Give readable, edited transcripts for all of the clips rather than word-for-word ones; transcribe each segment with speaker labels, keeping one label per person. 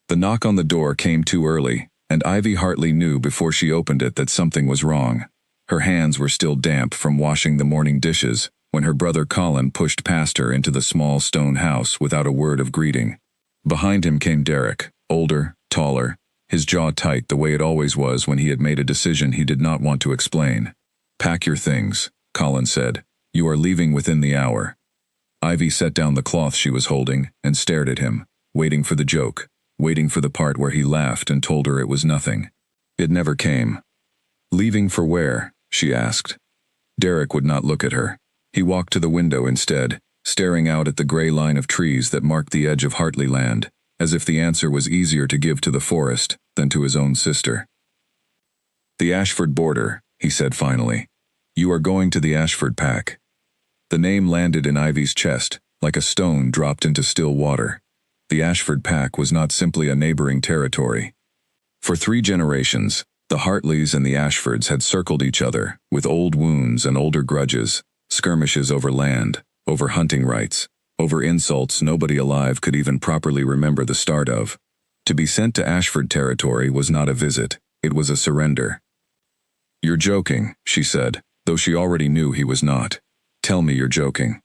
Speaker 1: The knock on the door came too early, and Ivy Hartley knew before she opened it that something was wrong. Her hands were still damp from washing the morning dishes when her brother Colin pushed past her into the small stone house without a word of greeting. Behind him came Derek, older, taller, his jaw tight the way it always was when he had made a decision he did not want to explain. "Pack your things," Colin said. "You are leaving within the hour." Ivy set down the cloth she was holding and stared at him, waiting for the joke, waiting for the part where he laughed and told her it was nothing. It never came. "Leaving for where?" she asked. Derek would not look at her. He walked to the window instead, staring out at the gray line of trees that marked the edge of Hartley land, as if the answer was easier to give to the forest than to his own sister. "The Ashford border," he said finally. "You are going to the Ashford pack." The name landed in Ivy's chest, like a stone dropped into still water. The Ashford pack was not simply a neighboring territory. For 3 generations, the Hartleys and the Ashfords had circled each other, with old wounds and older grudges, skirmishes over land, over hunting rights, over insults nobody alive could even properly remember the start of. To be sent to Ashford territory was not a visit, it was a surrender. "You're joking," she said, though she already knew he was not. "Tell me you're joking."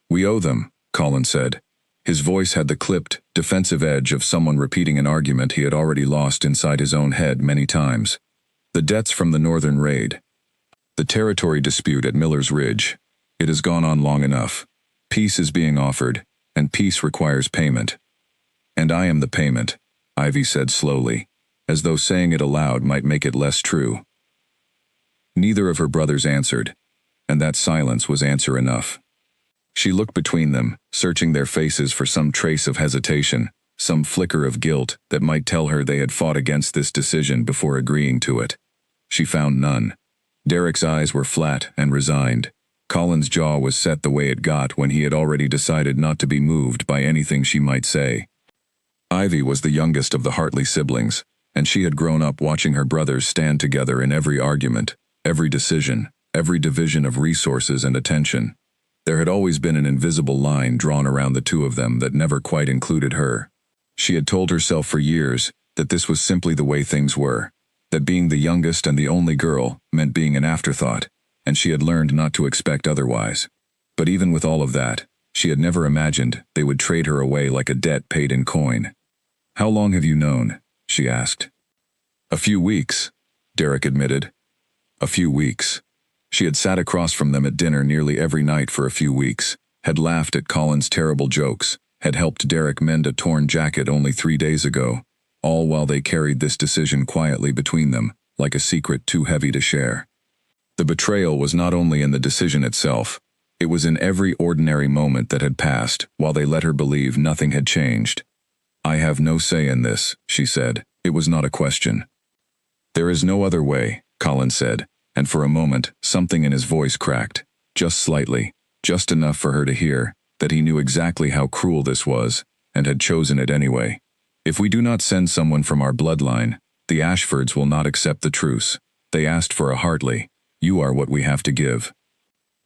Speaker 1: "We owe them," Colin said. His voice had the clipped, defensive edge of someone repeating an argument he had already lost inside his own head many times. "The debts from the northern raid. The territory dispute at Miller's Ridge. It has gone on long enough. Peace is being offered, and peace requires payment." "And I am the payment," Ivy said slowly, as though saying it aloud might make it less true. Neither of her brothers answered, and that silence was answer enough. She looked between them, searching their faces for some trace of hesitation, some flicker of guilt that might tell her they had fought against this decision before agreeing to it. She found none. Derek's eyes were flat and resigned. Colin's jaw was set the way it got when he had already decided not to be moved by anything she might say. Ivy was the youngest of the Hartley siblings, and she had grown up watching her brothers stand together in every argument, every decision, every division of resources and attention. There had always been an invisible line drawn around the two of them that never quite included her. She had told herself for years that this was simply the way things were, that being the youngest and the only girl meant being an afterthought, and she had learned not to expect otherwise. But even with all of that, she had never imagined they would trade her away like a debt paid in coin. "How long have you known?" she asked. "A few weeks," Derek admitted. A few weeks. She had sat across from them at dinner nearly every night for a few weeks, had laughed at Colin's terrible jokes, had helped Derek mend a torn jacket only 3 days ago, all while they carried this decision quietly between them, like a secret too heavy to share. The betrayal was not only in the decision itself, it was in every ordinary moment that had passed while they let her believe nothing had changed. "I have no say in this," she said. It was not a question. "There is no other way," Colin said, and for a moment something in his voice cracked, just slightly, just enough for her to hear that he knew exactly how cruel this was, and had chosen it anyway. "If we do not send someone from our bloodline, the Ashfords will not accept the truce. They asked for a Hartley. You are what we have to give."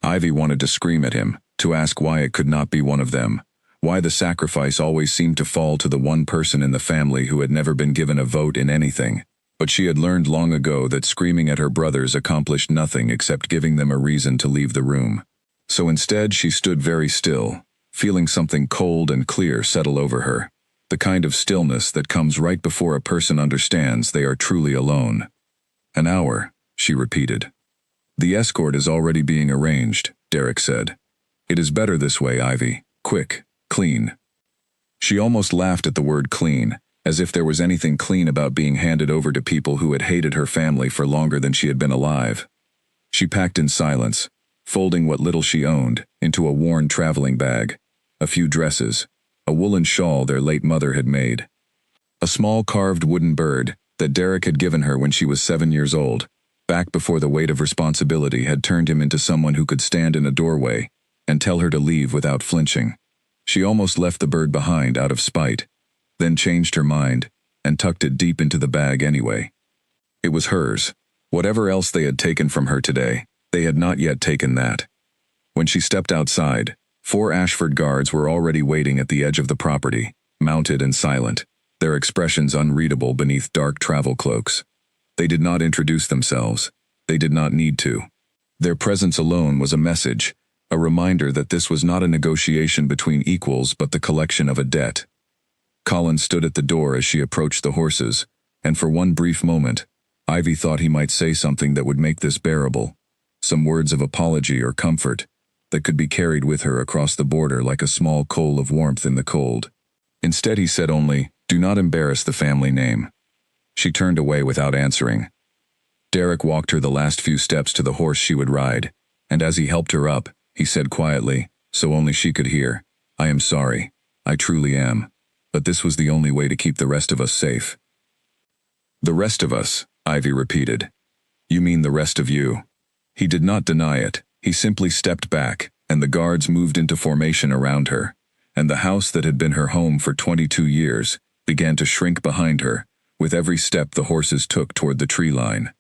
Speaker 1: Ivy wanted to scream at him, to ask why it could not be one of them, why the sacrifice always seemed to fall to the one person in the family who had never been given a vote in anything. But she had learned long ago that screaming at her brothers accomplished nothing except giving them a reason to leave the room. So instead she stood very still, feeling something cold and clear settle over her, the kind of stillness that comes right before a person understands they are truly alone. "An hour," she repeated. "The escort is already being arranged," Derek said. "It is better this way, Ivy. Quick, clean." She almost laughed at the word clean, as if there was anything clean about being handed over to people who had hated her family for longer than she had been alive. She packed in silence, folding what little she owned into a worn traveling bag, a few dresses, a woolen shawl their late mother had made, a small carved wooden bird that Derek had given her when she was 7 years old, back before the weight of responsibility had turned him into someone who could stand in a doorway and tell her to leave without flinching. She almost left the bird behind out of spite, then changed her mind and tucked it deep into the bag anyway. It was hers. Whatever else they had taken from her today, they had not yet taken that. When she stepped outside, 4 Ashford guards were already waiting at the edge of the property, mounted and silent. their expressions unreadable beneath dark travel cloaks. They did not introduce themselves. They did not need to. Their presence alone was a message, a reminder that this was not a negotiation between equals but the collection of a debt. Colin stood at the door as she approached the horses, and for one brief moment, Ivy thought he might say something that would make this bearable, some words of apology or comfort that could be carried with her across the border like a small coal of warmth in the cold. Instead he said only, "Do not embarrass the family name." She turned away without answering. Derek walked her the last few steps to the horse she would ride, and as he helped her up, he said quietly, so only she could hear, "I am sorry. I truly am. But this was the only way to keep the rest of us safe." "The rest of us," Ivy repeated. "You mean the rest of you?" He did not deny it. He simply stepped back, and the guards moved into formation around her, and the house that had been her home for 22 years began to shrink behind her, with every step the horses took toward the tree line.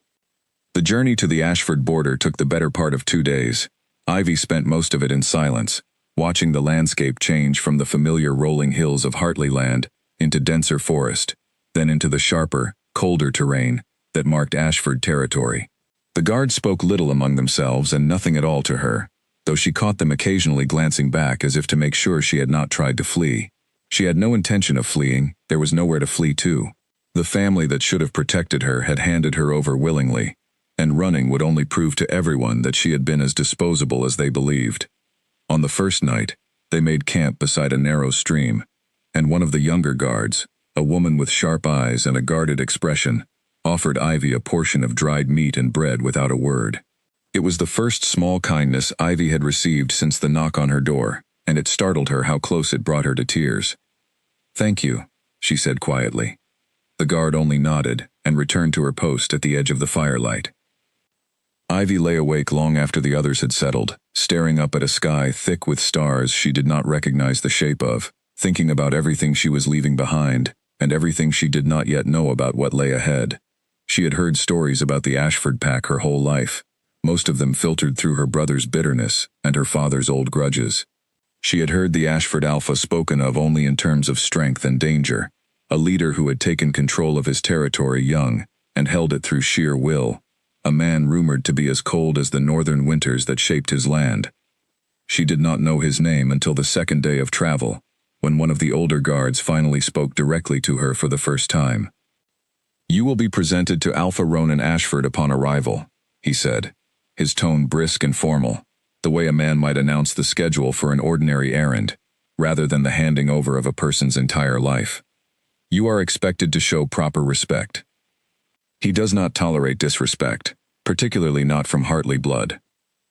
Speaker 1: The journey to the Ashford border took the better part of 2 days. Ivy spent most of it in silence, watching the landscape change from the familiar rolling hills of Hartley land into denser forest, then into the sharper, colder terrain that marked Ashford territory. The guards spoke little among themselves and nothing at all to her, though she caught them occasionally glancing back as if to make sure she had not tried to flee. She had no intention of fleeing. There was nowhere to flee to. The family that should have protected her had handed her over willingly, and running would only prove to everyone that she had been as disposable as they believed. On the first night, they made camp beside a narrow stream, and one of the younger guards, a woman with sharp eyes and a guarded expression, offered Ivy a portion of dried meat and bread without a word. It was the first small kindness Ivy had received since the knock on her door, and it startled her how close it brought her to tears. "Thank you," she said quietly. The guard only nodded and returned to her post at the edge of the firelight. Ivy lay awake long after the others had settled, staring up at a sky thick with stars she did not recognize the shape of, thinking about everything she was leaving behind, and everything she did not yet know about what lay ahead. She had heard stories about the Ashford pack her whole life, most of them filtered through her brother's bitterness and her father's old grudges. She had heard the Ashford Alpha spoken of only in terms of strength and danger, a leader who had taken control of his territory young and held it through sheer will, a man rumored to be as cold as the northern winters that shaped his land. She did not know his name until the second day of travel, when one of the older guards finally spoke directly to her for the first time. "You will be presented to Alpha Ronan Ashford upon arrival," he said, his tone brisk and formal, the way a man might announce the schedule for an ordinary errand, rather than the handing over of a person's entire life. "You are expected to show proper respect. He does not tolerate disrespect, particularly not from Hartley blood."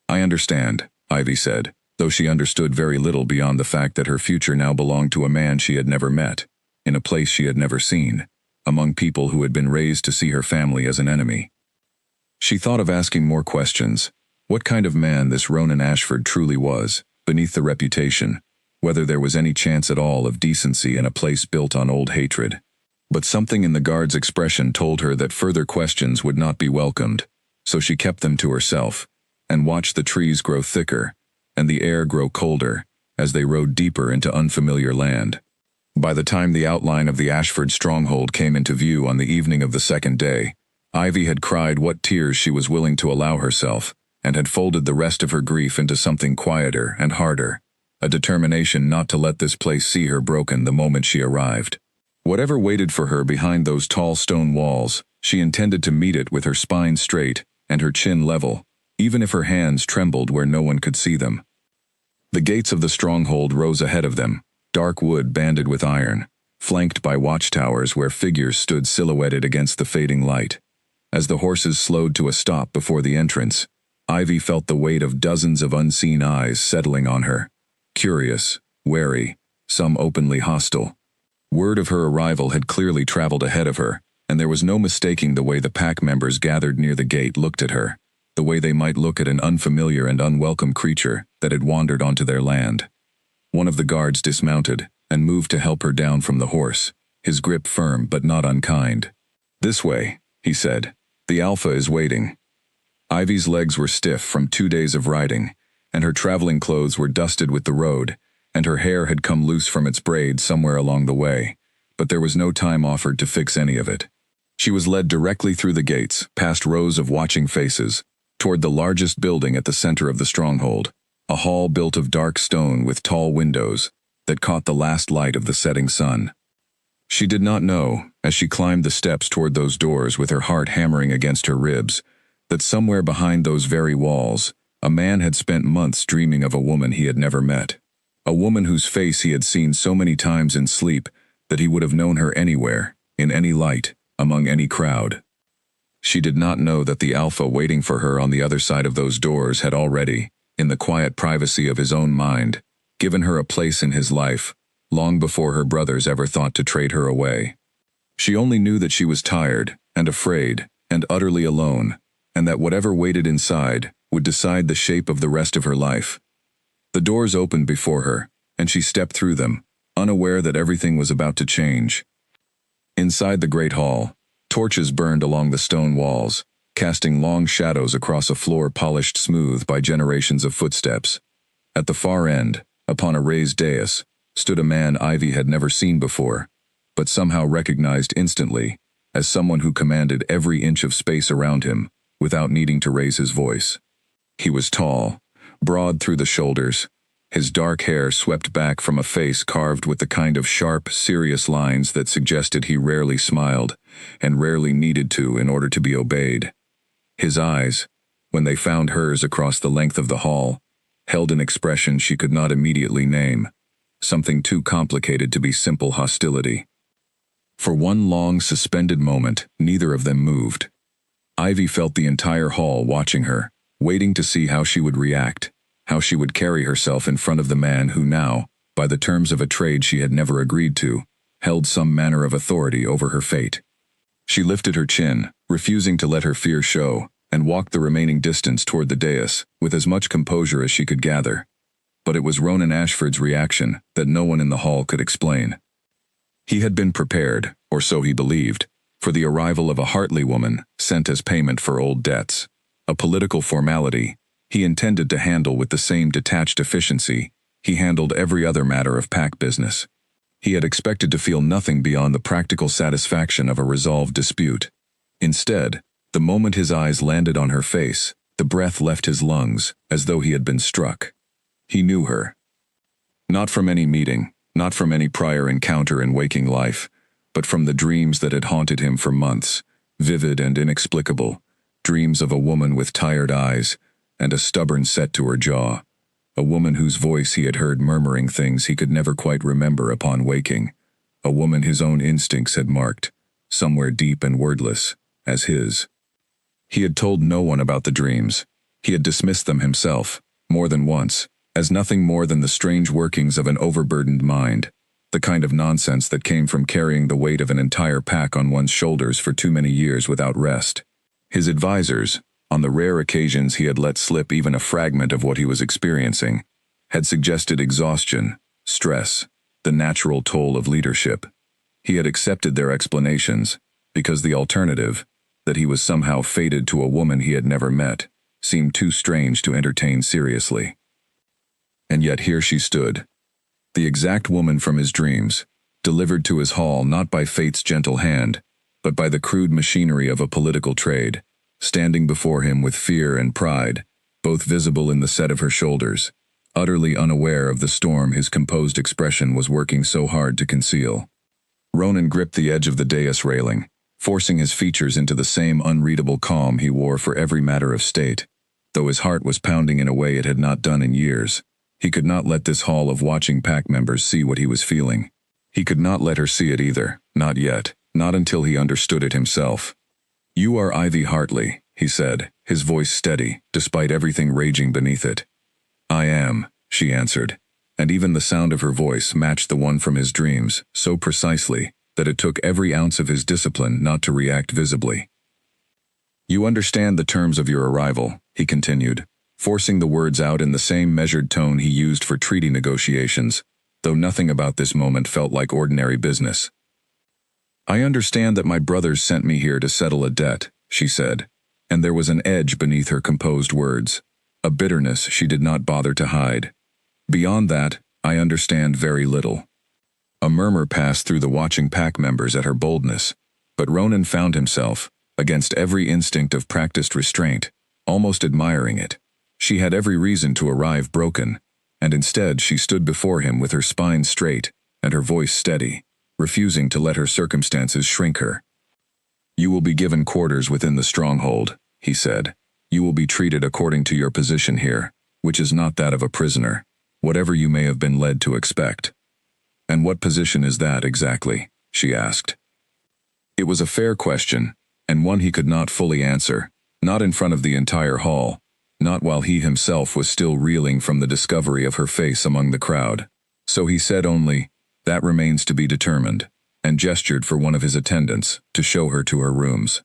Speaker 1: "I understand," Ivy said, though she understood very little beyond the fact that her future now belonged to a man she had never met, in a place she had never seen, among people who had been raised to see her family as an enemy. She thought of asking more questions, what kind of man this Ronan Ashford truly was, beneath the reputation, whether there was any chance at all of decency in a place built on old hatred. But something in the guard's expression told her that further questions would not be welcomed, so she kept them to herself, and watched the trees grow thicker, and the air grow colder, as they rode deeper into unfamiliar land. By the time the outline of the Ashford stronghold came into view on the evening of the second day, Ivy had cried what tears she was willing to allow herself, and had folded the rest of her grief into something quieter and harder, a determination not to let this place see her broken the moment she arrived. Whatever waited for her behind those tall stone walls, she intended to meet it with her spine straight and her chin level, even if her hands trembled where no one could see them. The gates of the stronghold rose ahead of them, dark wood banded with iron, flanked by watchtowers where figures stood silhouetted against the fading light. As the horses slowed to a stop before the entrance, Ivy felt the weight of dozens of unseen eyes settling on her, curious, wary, some openly hostile. Word of her arrival had clearly traveled ahead of her, and there was no mistaking the way the pack members gathered near the gate looked at her, the way they might look at an unfamiliar and unwelcome creature that had wandered onto their land. One of the guards dismounted and moved to help her down from the horse, his grip firm but not unkind. "This way," he said. "The Alpha is waiting." Ivy's legs were stiff from 2 days of riding, and her traveling clothes were dusted with the road, and her hair had come loose from its braids somewhere along the way, but there was no time offered to fix any of it. She was led directly through the gates, past rows of watching faces, toward the largest building at the center of the stronghold, a hall built of dark stone with tall windows that caught the last light of the setting sun. She did not know, as she climbed the steps toward those doors with her heart hammering against her ribs, that somewhere behind those very walls, a man had spent months dreaming of a woman he had never met. A woman whose face he had seen so many times in sleep that he would have known her anywhere, in any light, among any crowd. She did not know that the alpha waiting for her on the other side of those doors had already, in the quiet privacy of his own mind, given her a place in his life, long before her brothers ever thought to trade her away. She only knew that she was tired, and afraid, and utterly alone, and that whatever waited inside would decide the shape of the rest of her life. The doors opened before her, and she stepped through them, unaware that everything was about to change. Inside the great hall, torches burned along the stone walls, casting long shadows across a floor polished smooth by generations of footsteps. At the far end, upon a raised dais, stood a man Ivy had never seen before, but somehow recognized instantly as someone who commanded every inch of space around him without needing to raise his voice. He was tall, broad through the shoulders, his dark hair swept back from a face carved with the kind of sharp, serious lines that suggested he rarely smiled and rarely needed to in order to be obeyed. His eyes, when they found hers across the length of the hall, held an expression she could not immediately name, something too complicated to be simple hostility. For one long, suspended moment, neither of them moved. Ivy felt the entire hall watching her, waiting to see how she would react, how she would carry herself in front of the man who now, by the terms of a trade she had never agreed to, held some manner of authority over her fate. She lifted her chin, refusing to let her fear show, and walked the remaining distance toward the dais, with as much composure as she could gather. But it was Ronan Ashford's reaction that no one in the hall could explain. He had been prepared, or so he believed, for the arrival of a Hartley woman sent as payment for old debts, a political formality he intended to handle with the same detached efficiency he handled every other matter of pack business. He had expected to feel nothing beyond the practical satisfaction of a resolved dispute. Instead, the moment his eyes landed on her face, the breath left his lungs, as though he had been struck. He knew her. Not from any meeting, not from any prior encounter in waking life, but from the dreams that had haunted him for months, vivid and inexplicable, dreams of a woman with tired eyes and a stubborn set to her jaw, a woman whose voice he had heard murmuring things he could never quite remember upon waking, a woman his own instincts had marked, somewhere deep and wordless, as his. He had told no one about the dreams. He had dismissed them himself, more than once, as nothing more than the strange workings of an overburdened mind, the kind of nonsense that came from carrying the weight of an entire pack on one's shoulders for too many years without rest. His advisors, on the rare occasions he had let slip even a fragment of what he was experiencing, had suggested exhaustion, stress, the natural toll of leadership. He had accepted their explanations, because the alternative, that he was somehow fated to a woman he had never met, seemed too strange to entertain seriously. And yet here she stood, the exact woman from his dreams, delivered to his hall not by fate's gentle hand, but by the crude machinery of a political trade, standing before him with fear and pride, both visible in the set of her shoulders, utterly unaware of the storm his composed expression was working so hard to conceal. Ronan gripped the edge of the dais railing, forcing his features into the same unreadable calm he wore for every matter of state, though his heart was pounding in a way it had not done in years. He could not let this hall of watching pack members see what he was feeling. He could not let her see it either, not yet, not until he understood it himself. "You are Ivy Hartley," he said, his voice steady, despite everything raging beneath it. "I am," she answered, and even the sound of her voice matched the one from his dreams so precisely that it took every ounce of his discipline not to react visibly. "You understand the terms of your arrival," he continued, forcing the words out in the same measured tone he used for treaty negotiations, though nothing about this moment felt like ordinary business. "I understand that my brothers sent me here to settle a debt," she said, and there was an edge beneath her composed words, a bitterness she did not bother to hide. "Beyond that, I understand very little." A murmur passed through the watching pack members at her boldness, but Ronan found himself, against every instinct of practiced restraint, almost admiring it. She had every reason to arrive broken, and instead she stood before him with her spine straight and her voice steady, refusing to let her circumstances shrink her. "You will be given quarters within the stronghold," he said. "You will be treated according to your position here, which is not that of a prisoner, whatever you may have been led to expect." "And what position is that exactly?" she asked. It was a fair question, and one he could not fully answer, not in front of the entire hall, not while he himself was still reeling from the discovery of her face among the crowd. So he said only, "That remains to be determined," and gestured for one of his attendants to show her to her rooms.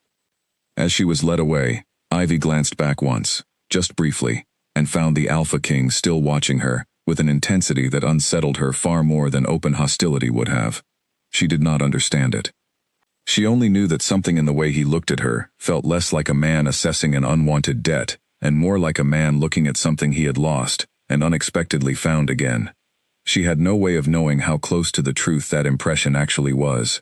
Speaker 1: As she was led away, Ivy glanced back once, just briefly, and found the Alpha King still watching her, with an intensity that unsettled her far more than open hostility would have. She did not understand it. She only knew that something in the way he looked at her felt less like a man assessing an unwanted debt, and more like a man looking at something he had lost and unexpectedly found again. She had no way of knowing how close to the truth that impression actually was.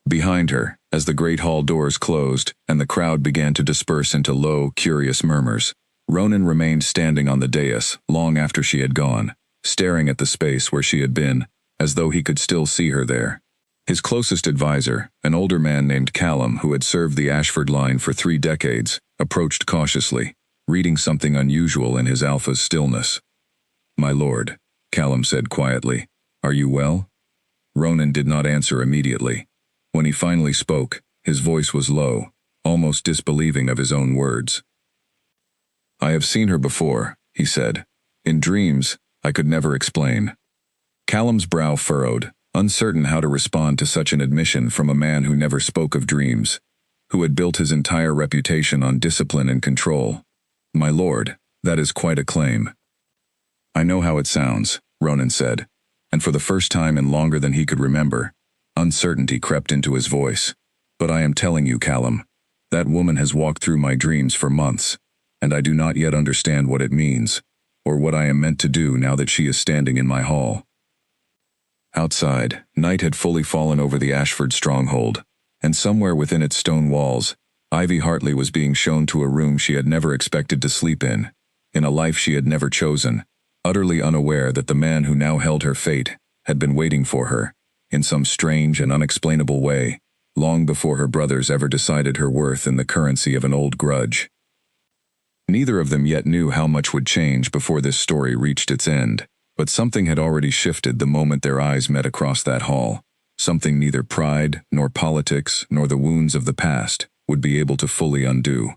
Speaker 1: Behind her, as the great hall doors closed and the crowd began to disperse into low, curious murmurs, Ronan remained standing on the dais long after she had gone, staring at the space where she had been, as though he could still see her there. His closest advisor, an older man named Callum who had served the Ashford line for 3 decades, approached cautiously, reading something unusual in his Alpha's stillness. "My lord," Callum said quietly, "are you well?" Ronan did not answer immediately. When he finally spoke, his voice was low, almost disbelieving of his own words. "I have seen her before," he said. "In dreams, I could never explain." Callum's brow furrowed, uncertain how to respond to such an admission from a man who never spoke of dreams, who had built his entire reputation on discipline and control. "My lord, that is quite a claim." "I know how it sounds," Ronan said, and for the first time in longer than he could remember, uncertainty crept into his voice. "But I am telling you, Callum, that woman has walked through my dreams for months, and I do not yet understand what it means, or what I am meant to do now that she is standing in my hall." Outside, night had fully fallen over the Ashford stronghold, and somewhere within its stone walls, Ivy Hartley was being shown to a room she had never expected to sleep in a life she had never chosen, utterly unaware that the man who now held her fate had been waiting for her, in some strange and unexplainable way, long before her brothers ever decided her worth in the currency of an old grudge. Neither of them yet knew how much would change before this story reached its end, but something had already shifted the moment their eyes met across that hall, something neither pride, nor politics, nor the wounds of the past would be able to fully undo.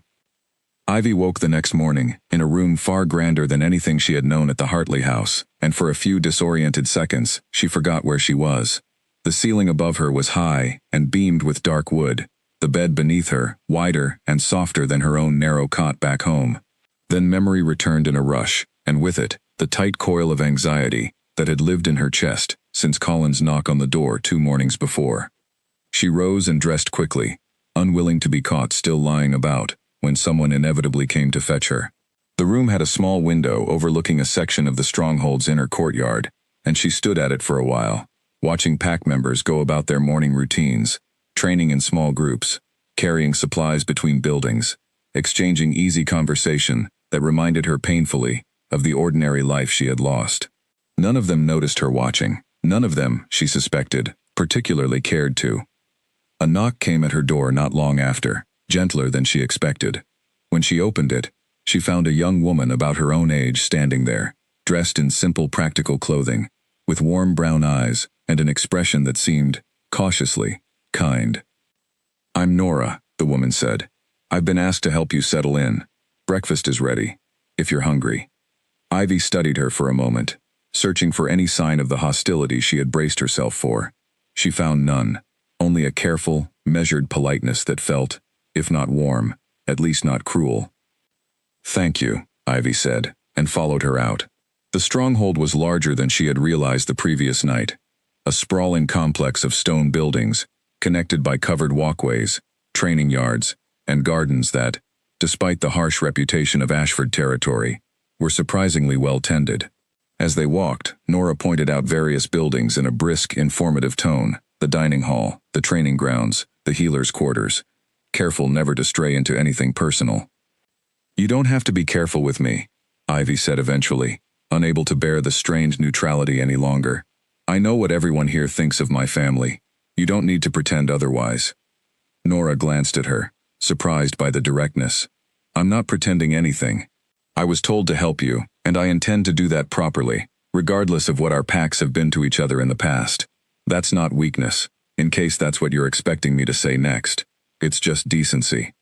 Speaker 1: Ivy woke the next morning, in a room far grander than anything she had known at the Hartley house, and for a few disoriented seconds, she forgot where she was. The ceiling above her was high and beamed with dark wood, the bed beneath her, wider and softer than her own narrow cot back home. Then memory returned in a rush, and with it, the tight coil of anxiety that had lived in her chest since Colin's knock on the door 2 mornings before. She rose and dressed quickly, unwilling to be caught still lying about, when someone inevitably came to fetch her. The room had a small window overlooking a section of the stronghold's inner courtyard, and she stood at it for a while, watching pack members go about their morning routines, training in small groups, carrying supplies between buildings, exchanging easy conversation that reminded her painfully of the ordinary life she had lost. None of them noticed her watching. None of them, she suspected, particularly cared to. A knock came at her door not long after, gentler than she expected. When she opened it, she found a young woman about her own age standing there, dressed in simple practical clothing, with warm brown eyes and an expression that seemed, cautiously, kind. "I'm Nora," the woman said. "I've been asked to help you settle in. Breakfast is ready, if you're hungry." Ivy studied her for a moment, searching for any sign of the hostility she had braced herself for. She found none, only a careful, measured politeness that felt, if not warm, at least not cruel. "Thank you," Ivy said, and followed her out. The stronghold was larger than she had realized the previous night. A sprawling complex of stone buildings, connected by covered walkways, training yards, and gardens that, despite the harsh reputation of Ashford territory, were surprisingly well tended. As they walked, Nora pointed out various buildings in a brisk, informative tone: the dining hall, the training grounds, the healer's quarters, careful never to stray into anything personal. "You don't have to be careful with me," Ivy said eventually, unable to bear the strained neutrality any longer. "I know what everyone here thinks of my family. You don't need to pretend otherwise." Nora glanced at her, surprised by the directness. "I'm not pretending anything. I was told to help you, and I intend to do that properly, regardless of what our pacts have been to each other in the past. That's not weakness, in case that's what you're expecting me to say next. It's just decency."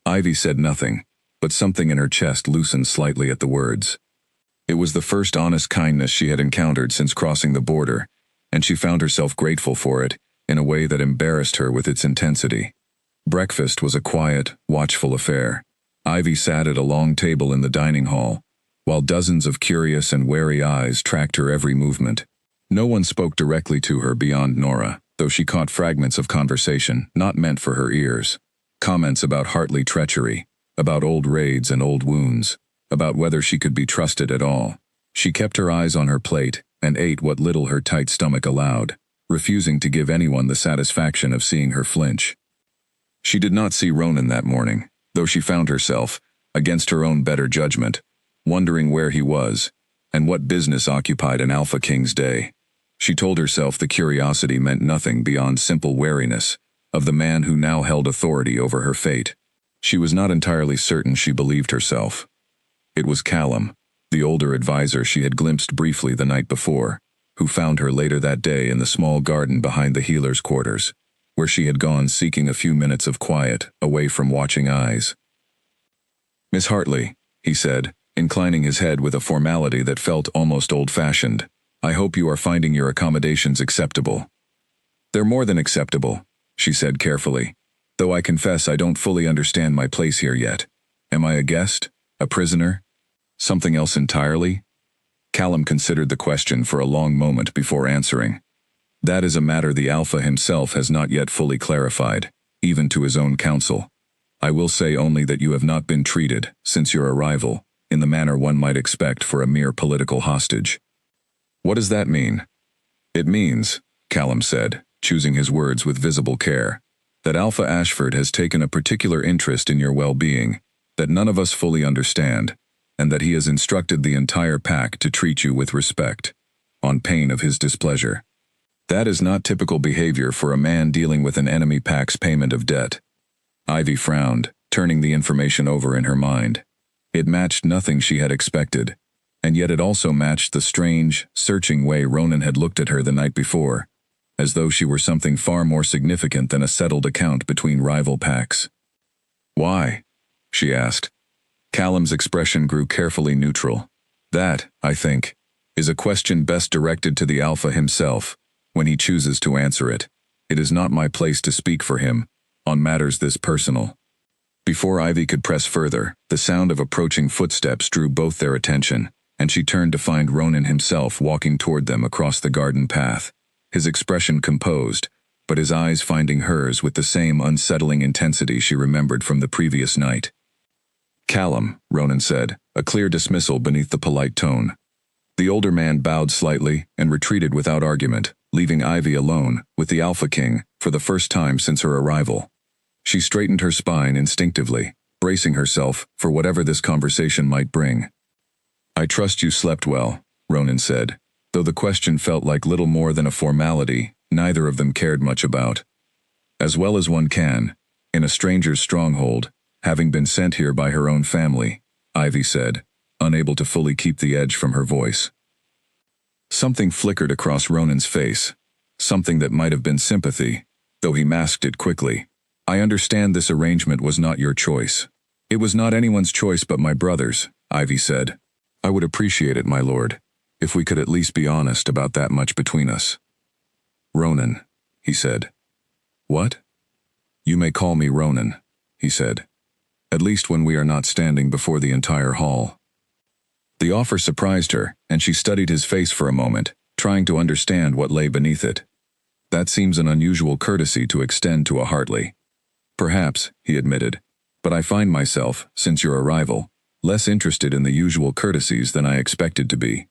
Speaker 1: Ivy said nothing, but something in her chest loosened slightly at the words. It was the first honest kindness she had encountered since crossing the border, and she found herself grateful for it, in a way that embarrassed her with its intensity. Breakfast was a quiet, watchful affair. Ivy sat at a long table in the dining hall, while dozens of curious and wary eyes tracked her every movement. No one spoke directly to her beyond Nora, though she caught fragments of conversation not meant for her ears. Comments about Hartley treachery, about old raids and old wounds, about whether she could be trusted at all. She kept her eyes on her plate and ate what little her tight stomach allowed, refusing to give anyone the satisfaction of seeing her flinch. She did not see Ronan that morning, though she found herself, against her own better judgment, wondering where he was, and what business occupied an Alpha King's day. She told herself the curiosity meant nothing beyond simple wariness of the man who now held authority over her fate. She was not entirely certain she believed herself. It was Callum, the older advisor she had glimpsed briefly the night before, who found her later that day in the small garden behind the healer's quarters, where she had gone seeking a few minutes of quiet, away from watching eyes. "Miss Hartley," he said, inclining his head with a formality that felt almost old-fashioned, "I hope you are finding your accommodations acceptable." "They're more than acceptable," she said carefully, "though I confess I don't fully understand my place here yet. Am I a guest? A prisoner? Something else entirely?" Callum considered the question for a long moment before answering. "That is a matter the Alpha himself has not yet fully clarified, even to his own council. I will say only that you have not been treated, since your arrival, in the manner one might expect for a mere political hostage." "What does that mean?" "It means," Callum said, choosing his words with visible care, "that Alpha Ashford has taken a particular interest in your well-being, that none of us fully understand, and that he has instructed the entire pack to treat you with respect, on pain of his displeasure. That is not typical behavior for a man dealing with an enemy pack's payment of debt." Ivy frowned, turning the information over in her mind. It matched nothing she had expected, and yet it also matched the strange, searching way Ronan had looked at her the night before, as though she were something far more significant than a settled account between rival packs. "Why?" she asked. Callum's expression grew carefully neutral. "That, I think, is a question best directed to the Alpha himself, when he chooses to answer it. It is not my place to speak for him, on matters this personal." Before Ivy could press further, the sound of approaching footsteps drew both their attention, and she turned to find Ronan himself walking toward them across the garden path, his expression composed, but his eyes finding hers with the same unsettling intensity she remembered from the previous night. "Callum," Ronan said, a clear dismissal beneath the polite tone. The older man bowed slightly and retreated without argument, leaving Ivy alone with the Alpha King for the first time since her arrival. She straightened her spine instinctively, bracing herself for whatever this conversation might bring. "I trust you slept well," Ronan said, though the question felt like little more than a formality neither of them cared much about. "As well as one can, in a stranger's stronghold, having been sent here by her own family," Ivy said, unable to fully keep the edge from her voice. Something flickered across Ronan's face, something that might have been sympathy, though he masked it quickly. "I understand this arrangement was not your choice." "It was not anyone's choice but my brother's," Ivy said. "I would appreciate it, my lord, if we could at least be honest about that much between us." "Ronan," he said. "What?" "You may call me Ronan," he said. "At least when we are not standing before the entire hall." The offer surprised her, and she studied his face for a moment, trying to understand what lay beneath it. "That seems an unusual courtesy to extend to a Hartley." "Perhaps," he admitted, "but I find myself, since your arrival, less interested in the usual courtesies than I expected to be."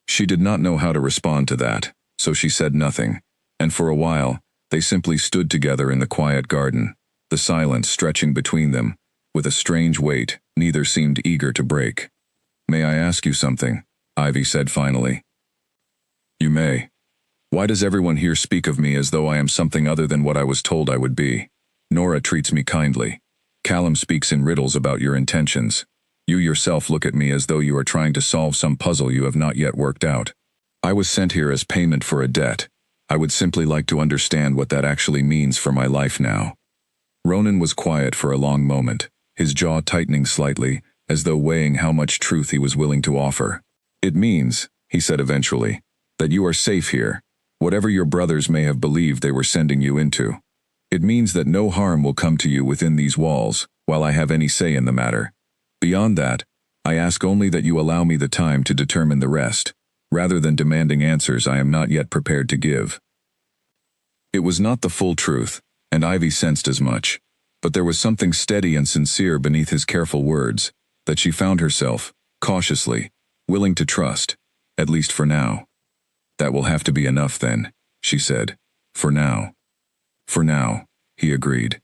Speaker 1: She did not know how to respond to that, so she said nothing, and for a while, they simply stood together in the quiet garden, the silence stretching between them, with a strange weight neither seemed eager to break. "May I ask you something?" Ivy said finally. "You may. Why does everyone here speak of me as though I am something other than what I was told I would be? Nora treats me kindly. Callum speaks in riddles about your intentions. You yourself look at me as though you are trying to solve some puzzle you have not yet worked out. I was sent here as payment for a debt. I would simply like to understand what that actually means for my life now." Ronan was quiet for a long moment, his jaw tightening slightly, as though weighing how much truth he was willing to offer. "It means," he said eventually, "that you are safe here, whatever your brothers may have believed they were sending you into. It means that no harm will come to you within these walls, while I have any say in the matter. Beyond that, I ask only that you allow me the time to determine the rest, rather than demanding answers I am not yet prepared to give." It was not the full truth, and Ivy sensed as much, but there was something steady and sincere beneath his careful words, that she found herself, cautiously, willing to trust, at least for now. "That will have to be enough then," she said. "For now." "For now," he agreed.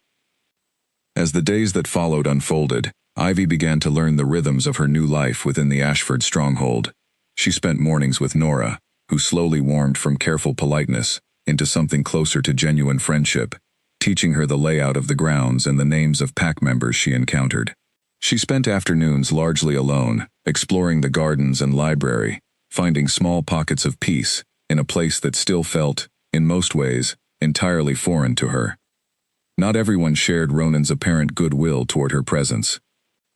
Speaker 1: As the days that followed unfolded, Ivy began to learn the rhythms of her new life within the Ashford stronghold. She spent mornings with Nora, who slowly warmed from careful politeness into something closer to genuine friendship, teaching her the layout of the grounds and the names of pack members she encountered. She spent afternoons largely alone, exploring the gardens and library, finding small pockets of peace in a place that still felt, in most ways, entirely foreign to her. Not everyone shared Ronan's apparent goodwill toward her presence.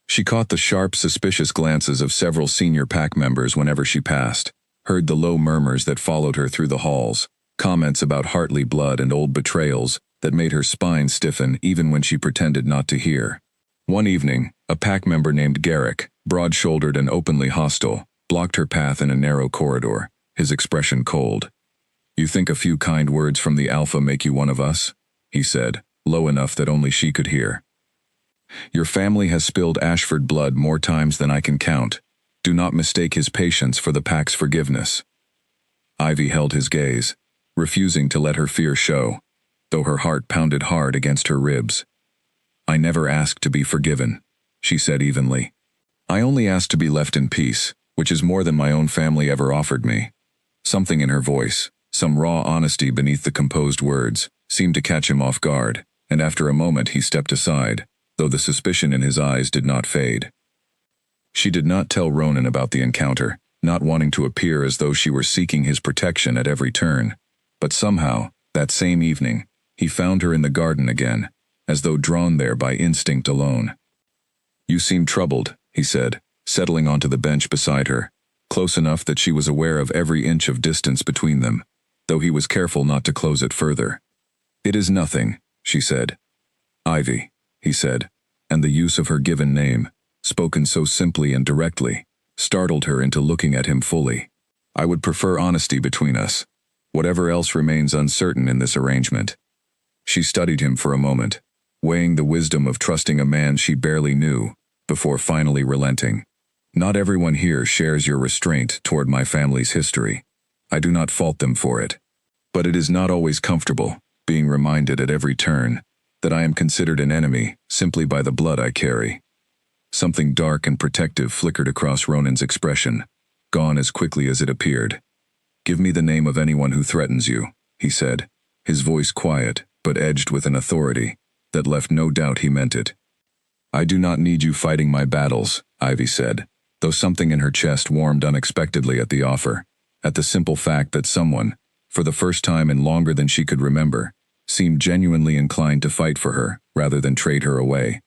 Speaker 1: She caught the sharp, suspicious glances of several senior pack members whenever she passed, heard the low murmurs that followed her through the halls, comments about Hartley blood and old betrayals that made her spine stiffen even when she pretended not to hear. One evening, a pack member named Garrick, broad-shouldered and openly hostile, blocked her path in a narrow corridor, his expression cold. "You think a few kind words from the Alpha make you one of us?" he said, low enough that only she could hear. "Your family has spilled Ashford blood more times than I can count. Do not mistake his patience for the pack's forgiveness." Ivy held his gaze, refusing to let her fear show, though her heart pounded hard against her ribs. "I never asked to be forgiven," she said evenly. "I only asked to be left in peace, which is more than my own family ever offered me." Something in her voice, some raw honesty beneath the composed words, seemed to catch him off guard, and after a moment he stepped aside, though the suspicion in his eyes did not fade. She did not tell Ronan about the encounter, not wanting to appear as though she were seeking his protection at every turn, but somehow, that same evening, he found her in the garden again, as though drawn there by instinct alone. "You seem troubled," he said, settling onto the bench beside her, close enough that she was aware of every inch of distance between them, though he was careful not to close it further. "It is nothing," she said. "Ivy," he said, and the use of her given name, spoken so simply and directly, startled her into looking at him fully. "I would prefer honesty between us. Whatever else remains uncertain in this arrangement." She studied him for a moment, weighing the wisdom of trusting a man she barely knew, before finally relenting. "Not everyone here shares your restraint toward my family's history. I do not fault them for it. But it is not always comfortable, being reminded at every turn, that I am considered an enemy simply by the blood I carry." Something dark and protective flickered across Ronan's expression, gone as quickly as it appeared. "Give me the name of anyone who threatens you," he said, his voice quiet, but edged with an authority that left no doubt he meant it. "I do not need you fighting my battles," Ivy said, though something in her chest warmed unexpectedly at the offer, at the simple fact that someone, for the first time in longer than she could remember, seemed genuinely inclined to fight for her rather than trade her away.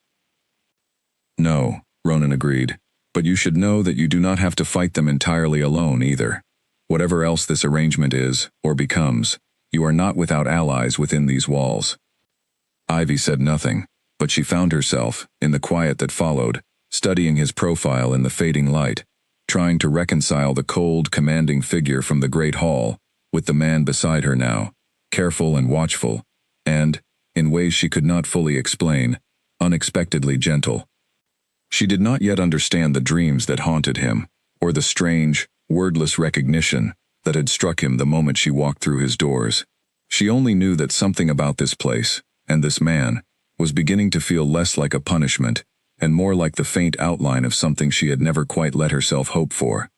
Speaker 1: "No," Ronan agreed, "but you should know that you do not have to fight them entirely alone either. Whatever else this arrangement is, or becomes, you are not without allies within these walls." Ivy said nothing, but she found herself, in the quiet that followed, studying his profile in the fading light, trying to reconcile the cold, commanding figure from the great hall with the man beside her now, careful and watchful, and, in ways she could not fully explain, unexpectedly gentle. She did not yet understand the dreams that haunted him, or the strange, wordless recognition that had struck him the moment she walked through his doors. She only knew that something about this place, and this man, was beginning to feel less like a punishment, and more like the faint outline of something she had never quite let herself hope for.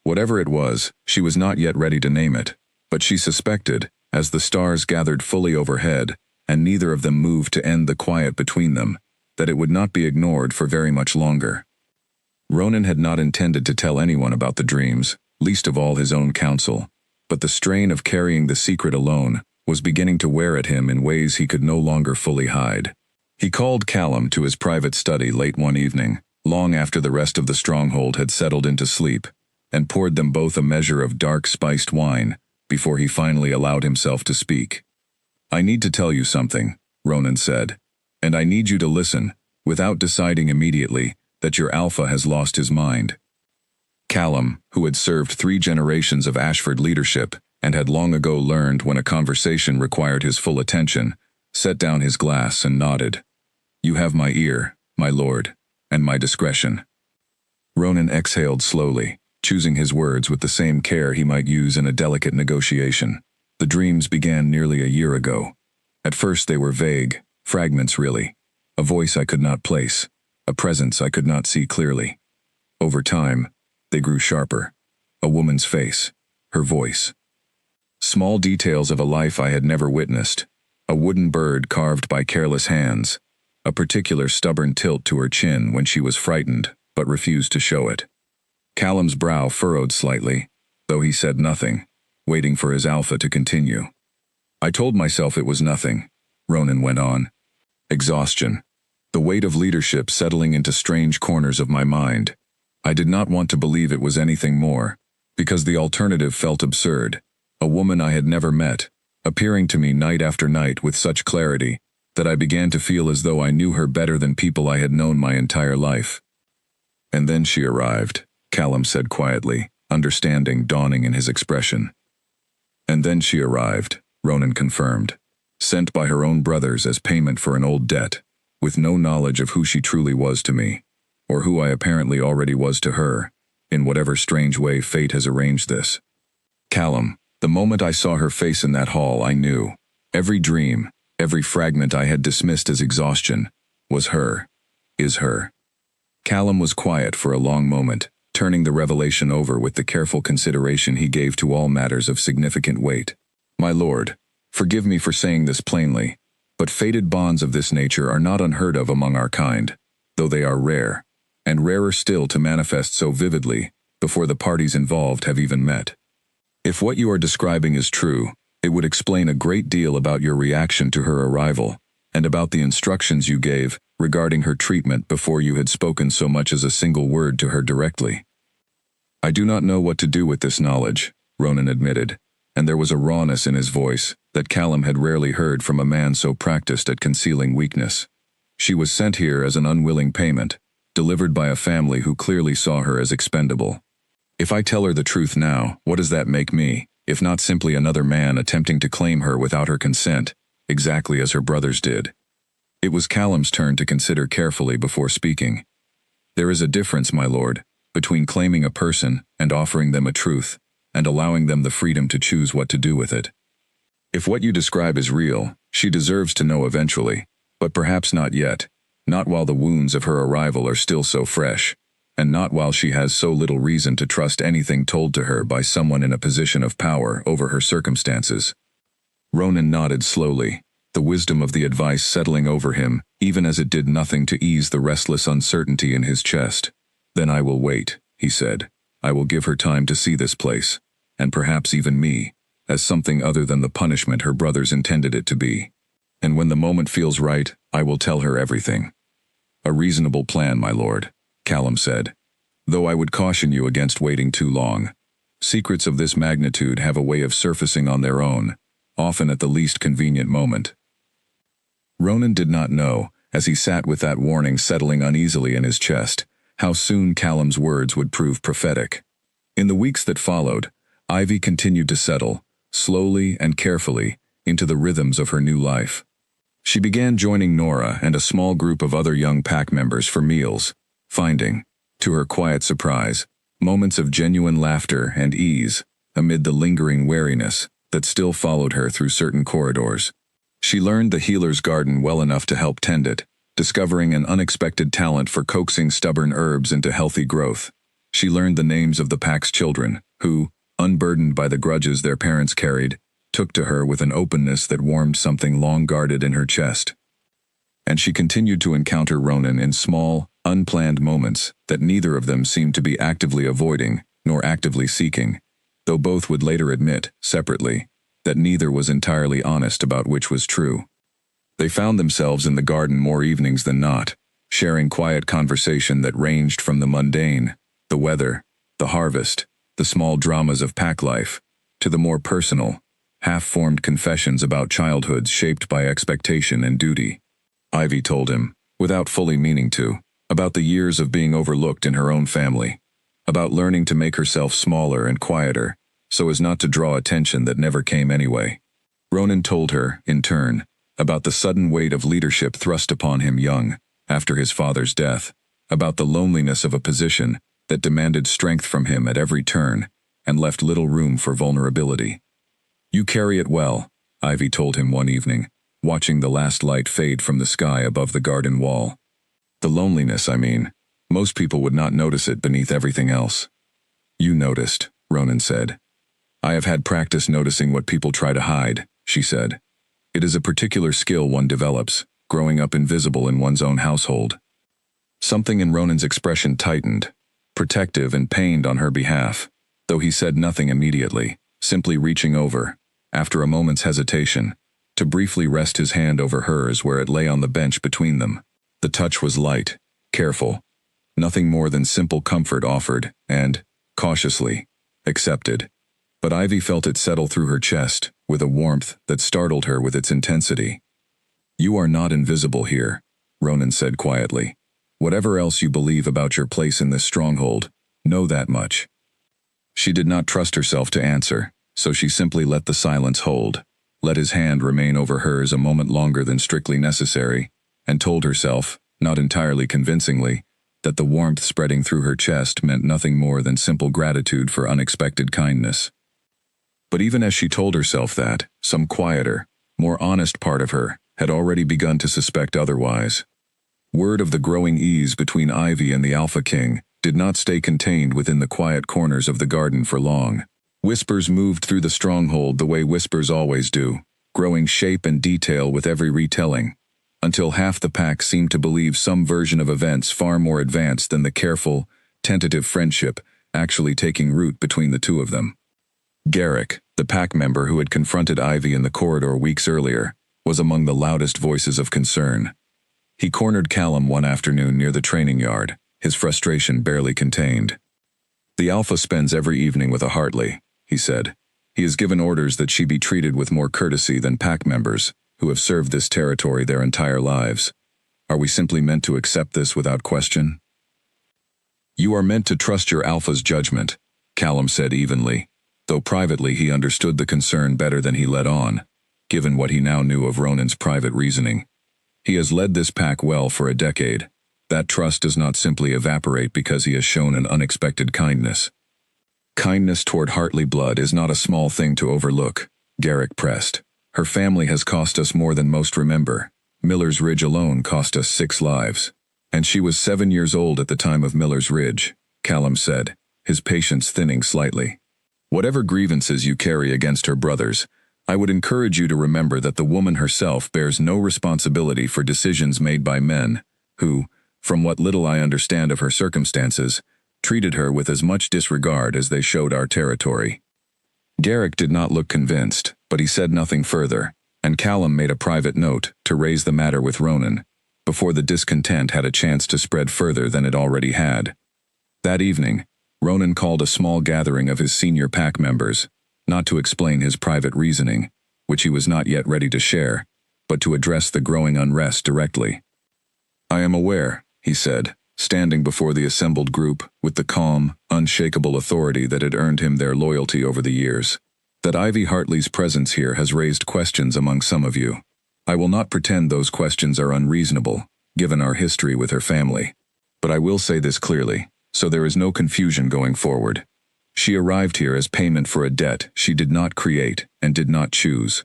Speaker 1: Whatever it was, she was not yet ready to name it, but she suspected, as the stars gathered fully overhead, and neither of them moved to end the quiet between them, that it would not be ignored for very much longer. Ronan had not intended to tell anyone about the dreams, least of all his own counsel, but the strain of carrying the secret alone was beginning to wear at him in ways he could no longer fully hide. He called Callum to his private study late one evening, long after the rest of the stronghold had settled into sleep, and poured them both a measure of dark spiced wine before he finally allowed himself to speak. "I need to tell you something," Ronan said, "and I need you to listen, without deciding immediately that your alpha has lost his mind." Callum, who had served 3 generations of Ashford leadership and had long ago learned when a conversation required his full attention, set down his glass and nodded. "You have my ear, my lord, and my discretion." Ronan exhaled slowly, choosing his words with the same care he might use in a delicate negotiation. "The dreams began nearly a year ago. At first they were vague, fragments really. A voice I could not place, a presence I could not see clearly. Over time, they grew sharper. A woman's face, her voice. Small details of a life I had never witnessed. A wooden bird carved by careless hands. A particular stubborn tilt to her chin when she was frightened, but refused to show it." Callum's brow furrowed slightly, though he said nothing, waiting for his alpha to continue. "I told myself it was nothing," Ronan went on. "Exhaustion. The weight of leadership settling into strange corners of my mind. I did not want to believe it was anything more, because the alternative felt absurd. A woman I had never met, appearing to me night after night with such clarity that I began to feel as though I knew her better than people I had known my entire life. And then she arrived," Callum said quietly, understanding dawning in his expression. "And then she arrived," Ronan confirmed, "sent by her own brothers as payment for an old debt, with no knowledge of who she truly was to me, or who I apparently already was to her, in whatever strange way fate has arranged this. Callum, the moment I saw her face in that hall, I knew. Every dream, every fragment I had dismissed as exhaustion, was her, is her." Callum was quiet for a long moment, turning the revelation over with the careful consideration he gave to all matters of significant weight. "My lord, forgive me for saying this plainly, but fated bonds of this nature are not unheard of among our kind, though they are rare, and rarer still to manifest so vividly before the parties involved have even met. If what you are describing is true, it would explain a great deal about your reaction to her arrival, and about the instructions you gave regarding her treatment before you had spoken so much as a single word to her directly." "I do not know what to do with this knowledge," Ronan admitted, and there was a rawness in his voice that Callum had rarely heard from a man so practiced at concealing weakness. "She was sent here as an unwilling payment, delivered by a family who clearly saw her as expendable. If I tell her the truth now, what does that make me, if not simply another man attempting to claim her without her consent, exactly as her brothers did?" It was Callum's turn to consider carefully before speaking. "There is a difference, my lord, between claiming a person and offering them a truth, and allowing them the freedom to choose what to do with it. If what you describe is real, she deserves to know eventually, but perhaps not yet, not while the wounds of her arrival are still so fresh, and not while she has so little reason to trust anything told to her by someone in a position of power over her circumstances." Ronan nodded slowly, the wisdom of the advice settling over him, even as it did nothing to ease the restless uncertainty in his chest. "Then I will wait," he said. "I will give her time to see this place, and perhaps even me, as something other than the punishment her brothers intended it to be. And when the moment feels right, I will tell her everything." "A reasonable plan, my lord," Callum said, "though I would caution you against waiting too long. Secrets of this magnitude have a way of surfacing on their own, often at the least convenient moment." Ronan did not know, as he sat with that warning settling uneasily in his chest, how soon Callum's words would prove prophetic. In the weeks that followed, Ivy continued to settle, slowly and carefully, into the rhythms of her new life. She began joining Nora and a small group of other young pack members for meals, finding, to her quiet surprise, Moments of genuine laughter and ease, amid the lingering wariness that still followed her through certain corridors. She learned the healer's garden well enough to help tend it, discovering an unexpected talent for coaxing stubborn herbs into healthy growth. She learned the names of the pack's children, who, unburdened by the grudges their parents carried, took to her with an openness that warmed something long guarded in her chest. And she continued to encounter Ronan in small, unplanned moments that neither of them seemed to be actively avoiding nor actively seeking, though both would later admit, separately, that neither was entirely honest about which was true. They found themselves in the garden more evenings than not, sharing quiet conversation that ranged from the mundane, the weather, the harvest, the small dramas of pack life, to the more personal, half-formed confessions about childhoods shaped by expectation and duty. Ivy told him, without fully meaning to, about the years of being overlooked in her own family, about learning to make herself smaller and quieter, so as not to draw attention that never came anyway. Ronan told her, in turn, about the sudden weight of leadership thrust upon him young, after his father's death, about the loneliness of a position that demanded strength from him at every turn, and left little room for vulnerability. "You carry it well," Ivy told him one evening, watching the last light fade from the sky above the garden wall. "The loneliness, I mean. Most people would not notice it beneath everything else." "You noticed," Ronan said. "I have had practice noticing what people try to hide," she said. "It is a particular skill one develops, growing up invisible in one's own household." Something in Ronan's expression tightened, protective and pained on her behalf, though he said nothing immediately, simply reaching over, after a moment's hesitation, to briefly rest his hand over hers where it lay on the bench between them. The touch was light, careful, nothing more than simple comfort offered, and, cautiously, accepted. But Ivy felt it settle through her chest, with a warmth that startled her with its intensity. "You are not invisible here," Ronan said quietly. "Whatever else you believe about your place in this stronghold, know that much." She did not trust herself to answer, so she simply let the silence hold, let his hand remain over hers a moment longer than strictly necessary, and told herself, not entirely convincingly, that the warmth spreading through her chest meant nothing more than simple gratitude for unexpected kindness. But even as she told herself that, some quieter, more honest part of her had already begun to suspect otherwise. Word of the growing ease between Ivy and the Alpha King did not stay contained within the quiet corners of the garden for long. Whispers moved through the stronghold the way whispers always do, growing shape and detail with every retelling, until half the pack seemed to believe some version of events far more advanced than the careful, tentative friendship actually taking root between the two of them. Garrick, the pack member who had confronted Ivy in the corridor weeks earlier, was among the loudest voices of concern. He cornered Callum one afternoon near the training yard, his frustration barely contained. "The Alpha spends every evening with a Hartley," he said. "He has given orders that she be treated with more courtesy than pack members, who have served this territory their entire lives. Are we simply meant to accept this without question?" "You are meant to trust your Alpha's judgment," Callum said evenly, though privately he understood the concern better than he let on, given what he now knew of Ronan's private reasoning. "He has led this pack well for a decade. That trust does not simply evaporate because he has shown an unexpected kindness." "Kindness toward Hartley blood is not a small thing to overlook," Garrick pressed. "Her family has cost us more than most remember. Miller's Ridge alone cost us 6 lives. And she was 7 years old at the time of Miller's Ridge," Callum said, his patience thinning slightly. "Whatever grievances you carry against her brothers, I would encourage you to remember that the woman herself bears no responsibility for decisions made by men, who, from what little I understand of her circumstances, treated her with as much disregard as they showed our territory." Garrick did not look convinced, but he said nothing further, and Callum made a private note to raise the matter with Ronan, before the discontent had a chance to spread further than it already had. That evening, Ronan called a small gathering of his senior pack members, not to explain his private reasoning, which he was not yet ready to share, but to address the growing unrest directly. "I am aware," he said, standing before the assembled group with the calm, unshakable authority that had earned him their loyalty over the years, "that Ivy Hartley's presence here has raised questions among some of you. I will not pretend those questions are unreasonable, given our history with her family. But I will say this clearly, so there is no confusion going forward. She arrived here as payment for a debt she did not create and did not choose.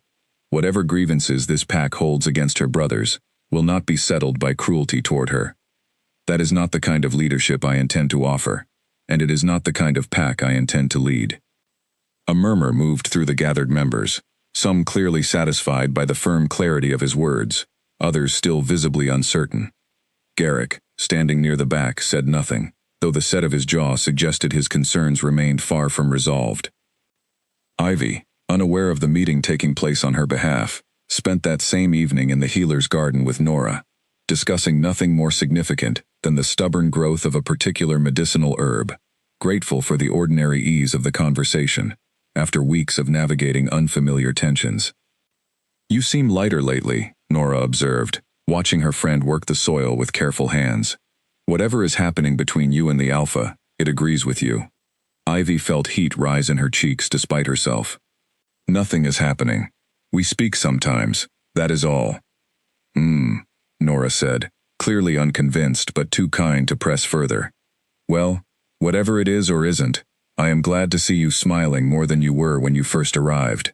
Speaker 1: Whatever grievances this pack holds against her brothers will not be settled by cruelty toward her. That is not the kind of leadership I intend to offer, and it is not the kind of pack I intend to lead. A murmur moved through the gathered members, some clearly satisfied by the firm clarity of his words, others still visibly uncertain. Garrick, standing near the back, said nothing, though the set of his jaw suggested his concerns remained far from resolved. Ivy, unaware of the meeting taking place on her behalf, spent that same evening in the healer's garden with Nora, discussing nothing more significant than the stubborn growth of a particular medicinal herb, grateful for the ordinary ease of the conversation, after weeks of navigating unfamiliar tensions. "You seem lighter lately," Nora observed, watching her friend work the soil with careful hands. "Whatever is happening between you and the Alpha, it agrees with you." Ivy felt heat rise in her cheeks despite herself. "Nothing is happening. We speak sometimes, that is all." Nora said, clearly unconvinced but too kind to press further. "Well, whatever it is or isn't, I am glad to see you smiling more than you were when you first arrived."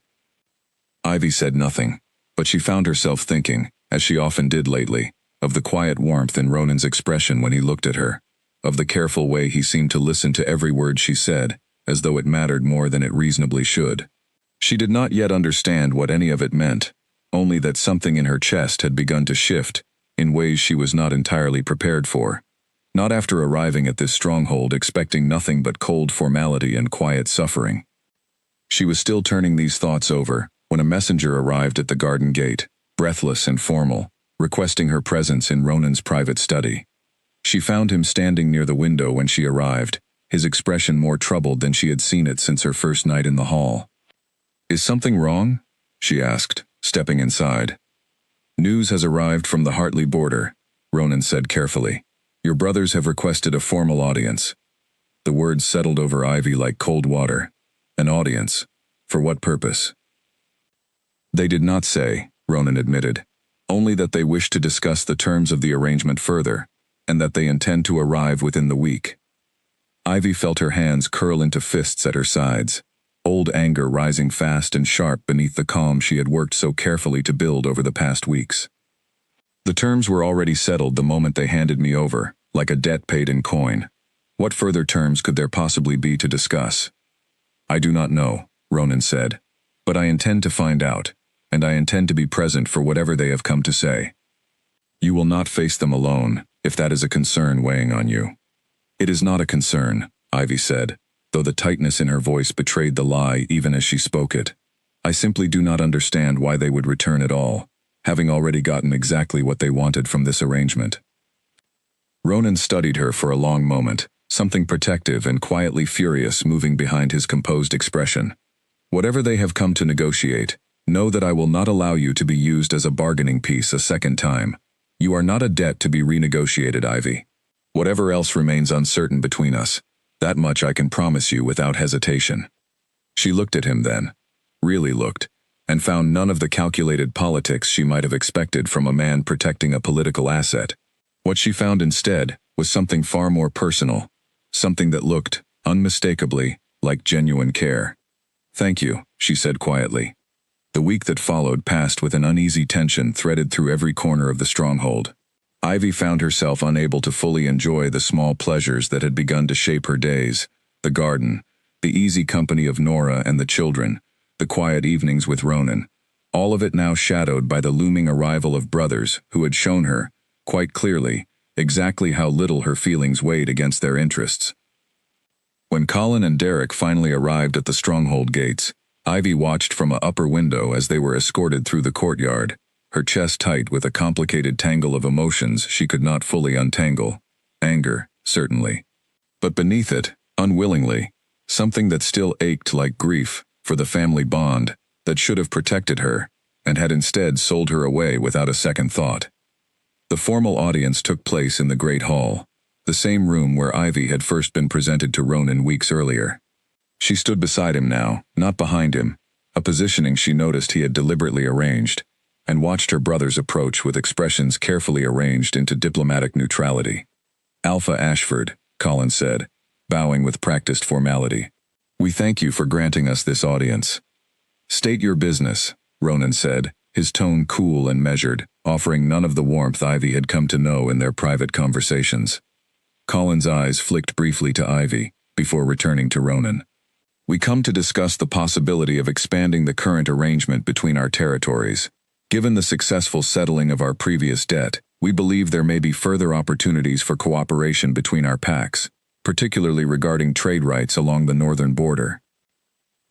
Speaker 1: Ivy said nothing, but she found herself thinking, as she often did lately, of the quiet warmth in Ronan's expression when he looked at her, of the careful way he seemed to listen to every word she said, as though it mattered more than it reasonably should. She did not yet understand what any of it meant, only that something in her chest had begun to shift, in ways she was not entirely prepared for. Not after arriving at this stronghold expecting nothing but cold formality and quiet suffering. She was still turning these thoughts over, when a messenger arrived at the garden gate, breathless and formal, requesting her presence in Ronan's private study. She found him standing near the window when she arrived, his expression more troubled than she had seen it since her first night in the hall. "Is something wrong?" she asked, stepping inside. "News has arrived from the Hartley border," Ronan said carefully. "Your brothers have requested a formal audience." The words settled over Ivy like cold water. An audience? For what purpose? "They did not say," Ronan admitted, "only that they wish to discuss the terms of the arrangement further, and that they intend to arrive within the week." Ivy felt her hands curl into fists at her sides, old anger rising fast and sharp beneath the calm she had worked so carefully to build over the past weeks. "The terms were already settled the moment they handed me over, like a debt paid in coin. What further terms could there possibly be to discuss?" "I do not know," Ronan said, "but I intend to find out, and I intend to be present for whatever they have come to say." "You will not face them alone, if that is a concern weighing on you." "It is not a concern," Ivy said, though the tightness in her voice betrayed the lie even as she spoke it. "I simply do not understand why they would return at all, having already gotten exactly what they wanted from this arrangement." Ronan studied her for a long moment, something protective and quietly furious moving behind his composed expression. "Whatever they have come to negotiate, know that I will not allow you to be used as a bargaining piece a second time. You are not a debt to be renegotiated, Ivy. Whatever else remains uncertain between us, that much I can promise you without hesitation." She looked at him then, really looked, and found none of the calculated politics she might have expected from a man protecting a political asset. What she found instead was something far more personal, something that looked, unmistakably, like genuine care. "Thank you," she said quietly. The week that followed passed with an uneasy tension threaded through every corner of the stronghold. Ivy found herself unable to fully enjoy the small pleasures that had begun to shape her days, the garden, the easy company of Nora and the children, the quiet evenings with Ronan, all of it now shadowed by the looming arrival of brothers who had shown her, quite clearly, exactly how little her feelings weighed against their interests. When Colin and Derek finally arrived at the stronghold gates, Ivy watched from an upper window as they were escorted through the courtyard, her chest tight with a complicated tangle of emotions she could not fully untangle. Anger, certainly. But beneath it, unwillingly, something that still ached like grief for the family bond that should have protected her, and had instead sold her away without a second thought. The formal audience took place in the Great Hall, the same room where Ivy had first been presented to Ronan weeks earlier. She stood beside him now, not behind him, a positioning she noticed he had deliberately arranged, and watched her brothers approach with expressions carefully arranged into diplomatic neutrality. Alpha Ashford, Colin said, bowing with practiced formality. "We thank you for granting us this audience." "State your business," Ronan said, his tone cool and measured, offering none of the warmth Ivy had come to know in their private conversations. Colin's eyes flicked briefly to Ivy, before returning to Ronan. "We come to discuss the possibility of expanding the current arrangement between our territories. Given the successful settling of our previous debt, we believe there may be further opportunities for cooperation between our packs, particularly regarding trade rights along the northern border."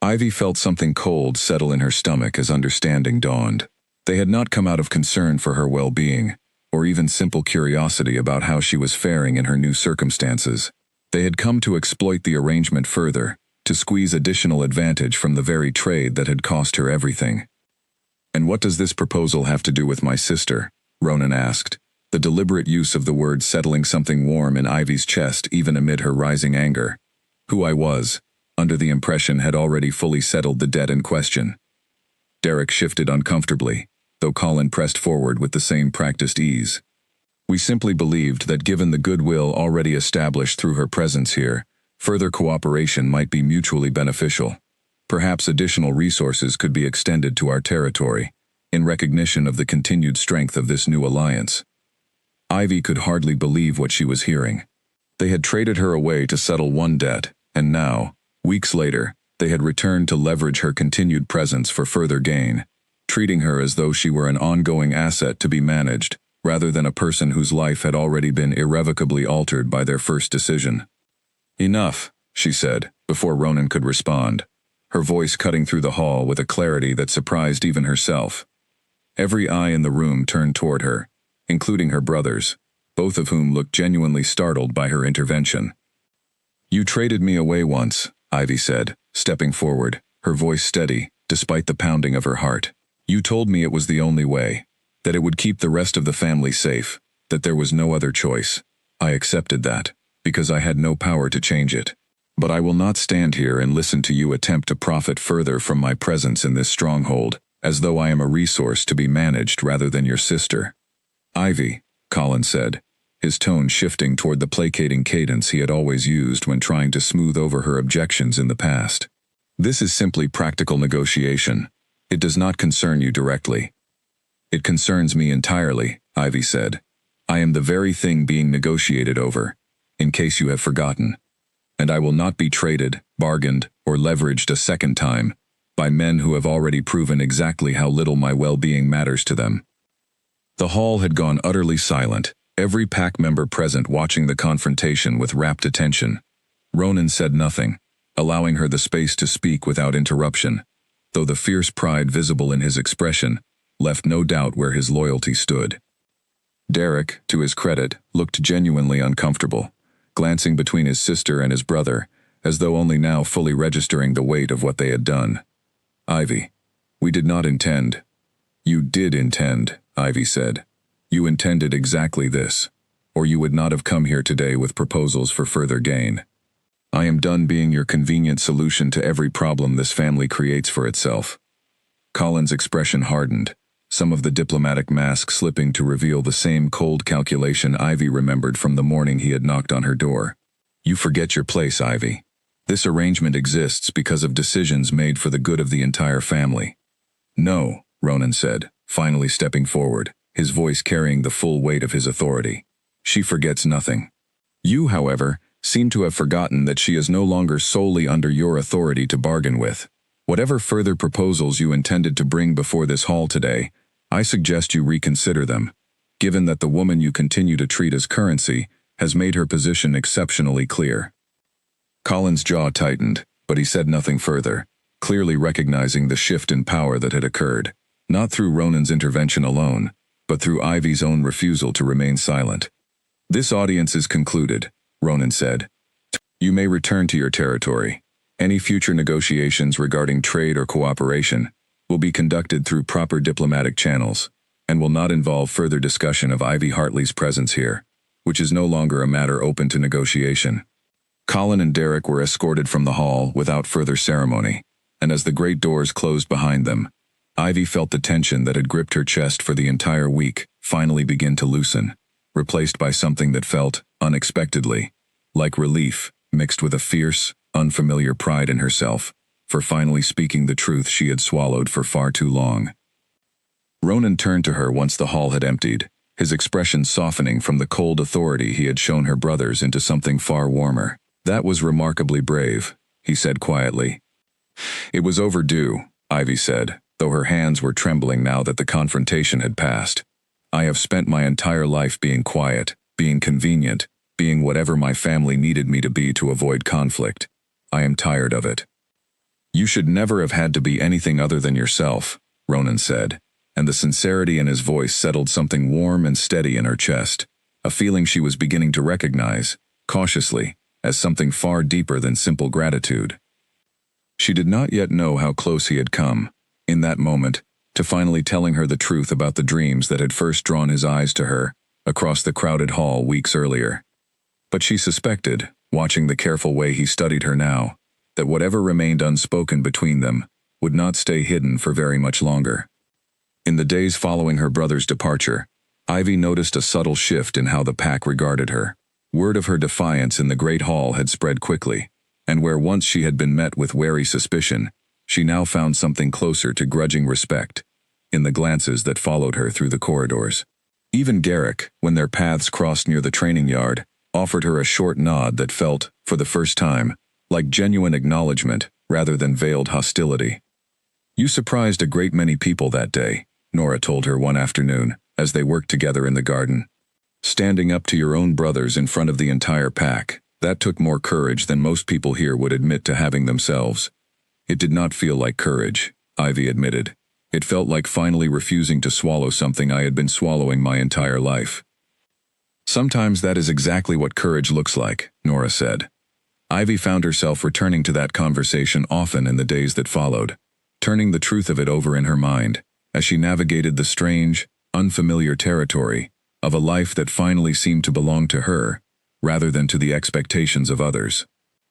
Speaker 1: Ivy felt something cold settle in her stomach as understanding dawned. They had not come out of concern for her well-being, or even simple curiosity about how she was faring in her new circumstances. They had come to exploit the arrangement further, to squeeze additional advantage from the very trade that had cost her everything. "And what does this proposal have to do with my sister?" Ronan asked, the deliberate use of the word settling something warm in Ivy's chest even amid her rising anger. "Who I was, under the impression had already fully settled the debt in question." Derek shifted uncomfortably, though Colin pressed forward with the same practiced ease. "We simply believed that given the goodwill already established through her presence here, further cooperation might be mutually beneficial. Perhaps additional resources could be extended to our territory, in recognition of the continued strength of this new alliance." Ivy could hardly believe what she was hearing. They had traded her away to settle one debt, and now, weeks later, they had returned to leverage her continued presence for further gain, treating her as though she were an ongoing asset to be managed, rather than a person whose life had already been irrevocably altered by their first decision. "Enough," she said, before Ronan could respond, her voice cutting through the hall with a clarity that surprised even herself. Every eye in the room turned toward her, including her brothers, both of whom looked genuinely startled by her intervention. "You traded me away once," Ivy said, stepping forward, her voice steady, despite the pounding of her heart. "You told me it was the only way, that it would keep the rest of the family safe, that there was no other choice. I accepted that, because I had no power to change it. But I will not stand here and listen to you attempt to profit further from my presence in this stronghold, as though I am a resource to be managed rather than your sister." "Ivy," Colin said, his tone shifting toward the placating cadence he had always used when trying to smooth over her objections in the past. "This is simply practical negotiation. It does not concern you directly." "It concerns me entirely," Ivy said. "I am the very thing being negotiated over, in case you have forgotten. And I will not be traded, bargained, or leveraged a second time, by men who have already proven exactly how little my well-being matters to them." The hall had gone utterly silent, every pack member present watching the confrontation with rapt attention. Ronan said nothing, allowing her the space to speak without interruption, though the fierce pride visible in his expression left no doubt where his loyalty stood. Derek, to his credit, looked genuinely uncomfortable, glancing between his sister and his brother, as though only now fully registering the weight of what they had done. "Ivy, we did not intend." "You did intend," Ivy said. "You intended exactly this, or you would not have come here today with proposals for further gain. I am done being your convenient solution to every problem this family creates for itself." Colin's expression hardened, some of the diplomatic mask slipping to reveal the same cold calculation Ivy remembered from the morning he had knocked on her door. "You forget your place, Ivy. This arrangement exists because of decisions made for the good of the entire family." "No," Ronan said, finally stepping forward, his voice carrying the full weight of his authority. "She forgets nothing. You, however, seem to have forgotten that she is no longer solely under your authority to bargain with. Whatever further proposals you intended to bring before this hall today, I suggest you reconsider them, given that the woman you continue to treat as currency has made her position exceptionally clear." Colin's jaw tightened, but he said nothing further, clearly recognizing the shift in power that had occurred, not through Ronan's intervention alone, but through Ivy's own refusal to remain silent. "This audience is concluded," Ronan said. "You may return to your territory. Any future negotiations regarding trade or cooperation will be conducted through proper diplomatic channels, and will not involve further discussion of Ivy Hartley's presence here, which is no longer a matter open to negotiation." Colin and Derek were escorted from the hall without further ceremony, and as the great doors closed behind them, Ivy felt the tension that had gripped her chest for the entire week finally begin to loosen, replaced by something that felt, unexpectedly, like relief, mixed with a fierce, unfamiliar pride in herself, for finally speaking the truth she had swallowed for far too long. Ronan turned to her once the hall had emptied, his expression softening from the cold authority he had shown her brothers into something far warmer. "That was remarkably brave," he said quietly. "It was overdue," Ivy said, though her hands were trembling now that the confrontation had passed. "I have spent my entire life being quiet, being convenient, being whatever my family needed me to be to avoid conflict. I am tired of it." "You should never have had to be anything other than yourself," Ronan said, and the sincerity in his voice settled something warm and steady in her chest, a feeling she was beginning to recognize, cautiously, as something far deeper than simple gratitude. She did not yet know how close he had come, in that moment, to finally telling her the truth about the dreams that had first drawn his eyes to her, across the crowded hall weeks earlier. But she suspected, watching the careful way he studied her now, that whatever remained unspoken between them would not stay hidden for very much longer. In the days following her brother's departure, Ivy noticed a subtle shift in how the pack regarded her. Word of her defiance in the great hall had spread quickly, and where once she had been met with wary suspicion, she now found something closer to grudging respect, in the glances that followed her through the corridors. Even Garrick, when their paths crossed near the training yard, offered her a short nod that felt, for the first time, like genuine acknowledgement rather than veiled hostility. "You surprised a great many people that day," Nora told her one afternoon, as they worked together in the garden. "Standing up to your own brothers in front of the entire pack, that took more courage than most people here would admit to having themselves." "It did not feel like courage," Ivy admitted. "It felt like finally refusing to swallow something I had been swallowing my entire life." "Sometimes that is exactly what courage looks like," Nora said. Ivy found herself returning to that conversation often in the days that followed, turning the truth of it over in her mind, as she navigated the strange, unfamiliar territory of a life that finally seemed to belong to her, rather than to the expectations of others.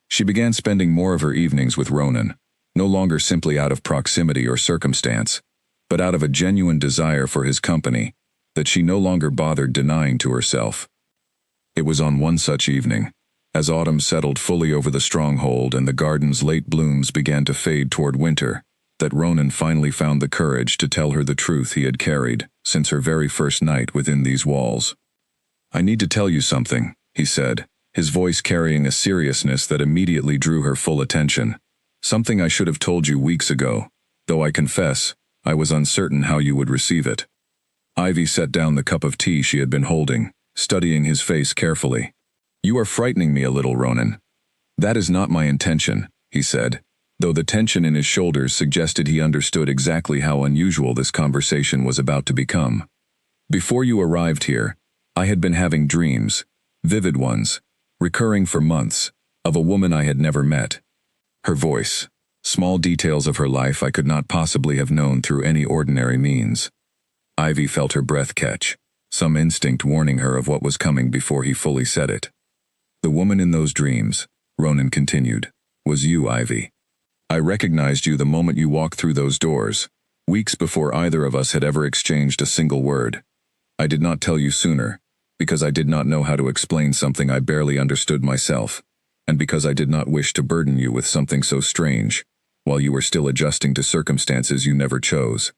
Speaker 1: She began spending more of her evenings with Ronan, no longer simply out of proximity or circumstance, but out of a genuine desire for his company that she no longer bothered denying to herself. It was on one such evening, as autumn settled fully over the stronghold and the garden's late blooms began to fade toward winter, that Ronan finally found the courage to tell her the truth he had carried since her very first night within these walls. "I need to tell you something," he said, his voice carrying a seriousness that immediately drew her full attention. "Something I should have told you weeks ago, though I confess, I was uncertain how you would receive it." Ivy set down the cup of tea she had been holding, studying his face carefully. "You are frightening me a little, Ronan." "That is not my intention," he said, though the tension in his shoulders suggested he understood exactly how unusual this conversation was about to become. "Before you arrived here, I had been having dreams, vivid ones, recurring for months, of a woman I had never met. Her voice, small details of her life I could not possibly have known through any ordinary means." Ivy felt her breath catch, some instinct warning her of what was coming before he fully said it. "The woman in those dreams," Ronan continued, "was you, Ivy. I recognized you the moment you walked through those doors, weeks before either of us had ever exchanged a single word. I did not tell you sooner, because I did not know how to explain something I barely understood myself, and because I did not wish to burden you with something so strange, while you were still adjusting to circumstances you never chose."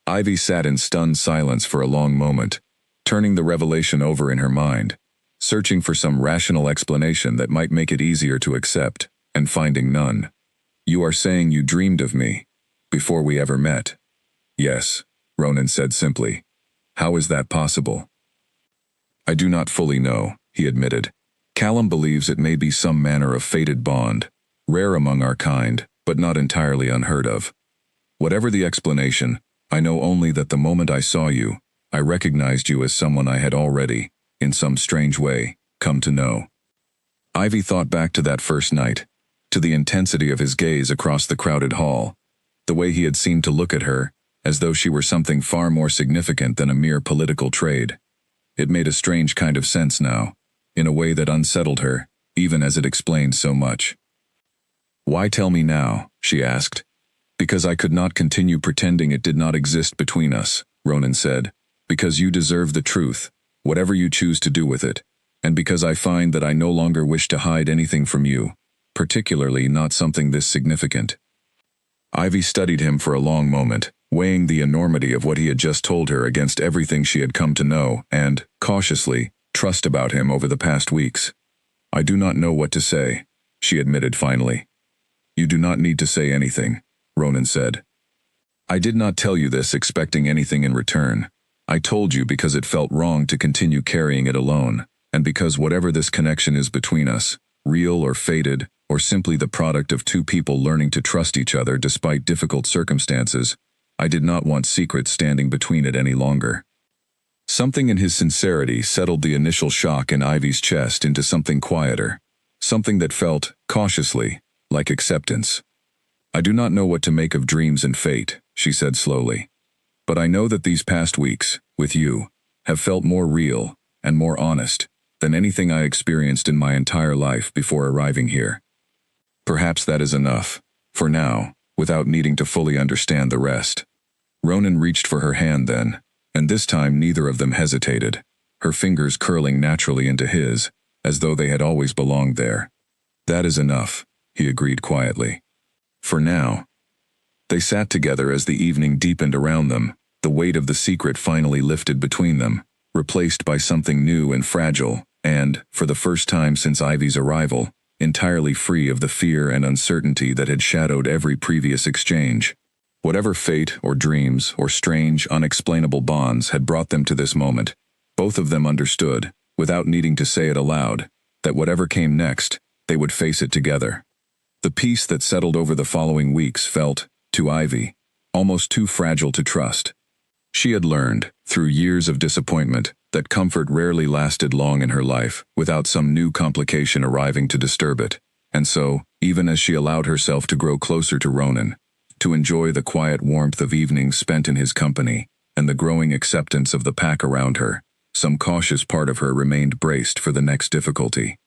Speaker 1: Ivy sat in stunned silence for a long moment, turning the revelation over in her mind, searching for some rational explanation that might make it easier to accept, and finding none. "You are saying you dreamed of me, before we ever met?" "Yes," Ronan said simply. "How is that possible?" "I do not fully know," he admitted. "Callum believes it may be some manner of fated bond, rare among our kind, but not entirely unheard of. Whatever the explanation, I know only that the moment I saw you, I recognized you as someone I had already, in some strange way, come to know." Ivy thought back to that first night, to the intensity of his gaze across the crowded hall, the way he had seemed to look at her, as though she were something far more significant than a mere political trade. It made a strange kind of sense now, in a way that unsettled her, even as it explained so much. "Why tell me now?" she asked. "Because I could not continue pretending it did not exist between us," Ronan said. "Because you deserve the truth, whatever you choose to do with it. and because I find that I no longer wish to hide anything from you, particularly not something this significant." Ivy studied him for a long moment, weighing the enormity of what he had just told her against everything she had come to know and, cautiously, trust about him over the past weeks. "I do not know what to say," she admitted finally. "You do not need to say anything," Ronan said. "I did not tell you this expecting anything in return. I told you because it felt wrong to continue carrying it alone, and because whatever this connection is between us, real or fated, or simply the product of two people learning to trust each other despite difficult circumstances, I did not want secrets standing between it any longer." Something in his sincerity settled the initial shock in Ivy's chest into something quieter, something that felt, cautiously, like acceptance. "I do not know what to make of dreams and fate," she said slowly. "But I know that these past weeks, with you, have felt more real and more honest than anything I experienced in my entire life before arriving here. Perhaps that is enough, for now, without needing to fully understand the rest." Ronan reached for her hand then, and this time neither of them hesitated, her fingers curling naturally into his, as though they had always belonged there. "That is enough," he agreed quietly. "For now." They sat together as the evening deepened around them, the weight of the secret finally lifted between them, replaced by something new and fragile, and, for the first time since Ivy's arrival, entirely free of the fear and uncertainty that had shadowed every previous exchange. Whatever fate or dreams or strange, unexplainable bonds had brought them to this moment, both of them understood, without needing to say it aloud, that whatever came next, they would face it together. The peace that settled over the following weeks felt, to Ivy, almost too fragile to trust. She had learned, through years of disappointment, that comfort rarely lasted long in her life without some new complication arriving to disturb it, and so, even as she allowed herself to grow closer to Ronan, to enjoy the quiet warmth of evenings spent in his company, and the growing acceptance of the pack around her, some cautious part of her remained braced for the next difficulty.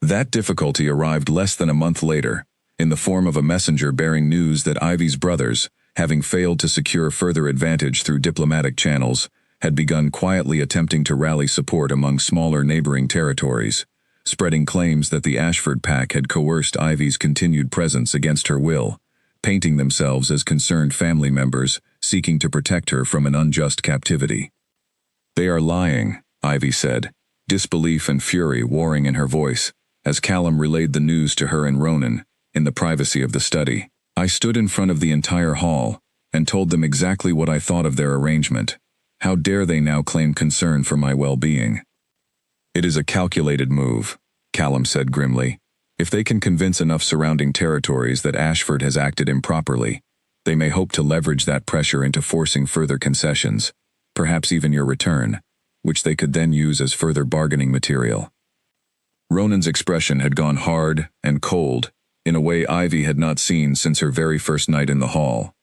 Speaker 1: That difficulty arrived less than a month later, in the form of a messenger bearing news that Ivy's brothers, having failed to secure further advantage through diplomatic channels, had begun quietly attempting to rally support among smaller neighboring territories, spreading claims that the Ashford pack had coerced Ivy's continued presence against her will, painting themselves as concerned family members seeking to protect her from an unjust captivity. "They are lying," Ivy said, disbelief and fury warring in her voice, as Callum relayed the news to her and Ronan, in the privacy of the study. "I stood in front of the entire hall, and told them exactly what I thought of their arrangement. How dare they now claim concern for my well-being?" "It is a calculated move," Callum said grimly. "If they can convince enough surrounding territories that Ashford has acted improperly, they may hope to leverage that pressure into forcing further concessions, perhaps even your return, which they could then use as further bargaining material." Ronan's expression had gone hard and cold, in a way Ivy had not seen since her very first night in the hall.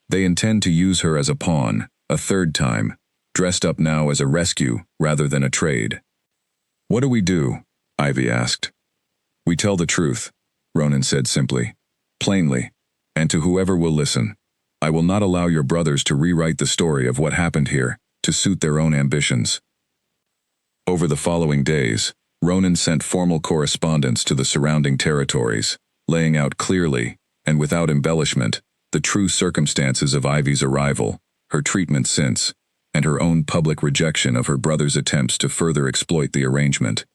Speaker 1: "They intend to use her as a pawn, a third time, dressed up now as a rescue rather than a trade." "What do we do?" Ivy asked. "We tell the truth," Ronan said simply, plainly, "and to whoever will listen. I will not allow your brothers to rewrite the story of what happened here, to suit their own ambitions." Over the following days, Ronan sent formal correspondence to the surrounding territories, laying out clearly, and without embellishment, the true circumstances of Ivy's arrival, her treatment since, and her own public rejection of her brother's attempts to further exploit the arrangement.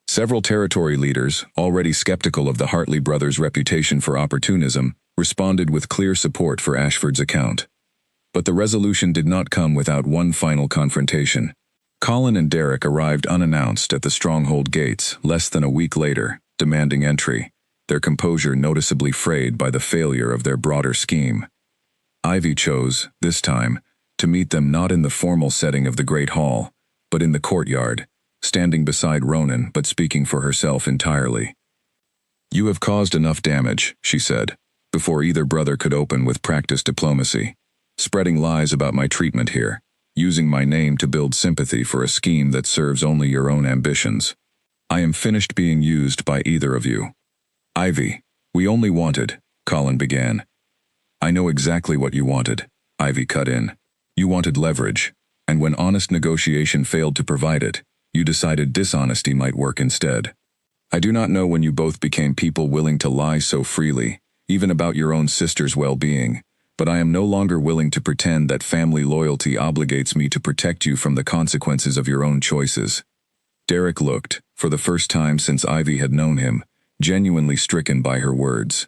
Speaker 1: Several territory leaders, already skeptical of the Hartley brothers' reputation for opportunism, responded with clear support for Ashford's account. But the resolution did not come without one final confrontation. Colin and Derek arrived unannounced at the stronghold gates less than a week later, demanding entry, their composure noticeably frayed by the failure of their broader scheme. Ivy chose, this time, to meet them not in the formal setting of the Great Hall, but in the courtyard, standing beside Ronan but speaking for herself entirely. "You have caused enough damage," she said, before either brother could open with practiced diplomacy, "spreading lies about my treatment here, using my name to build sympathy for a scheme that serves only your own ambitions. I am finished being used by either of you." "Ivy, we only wanted," Colin began. "I know exactly what you wanted," Ivy cut in. "You wanted leverage, and when honest negotiation failed to provide it, you decided dishonesty might work instead. I do not know when you both became people willing to lie so freely, even about your own sister's well-being, but I am no longer willing to pretend that family loyalty obligates me to protect you from the consequences of your own choices. Derek looked, for the first time since Ivy had known him, genuinely stricken by her words.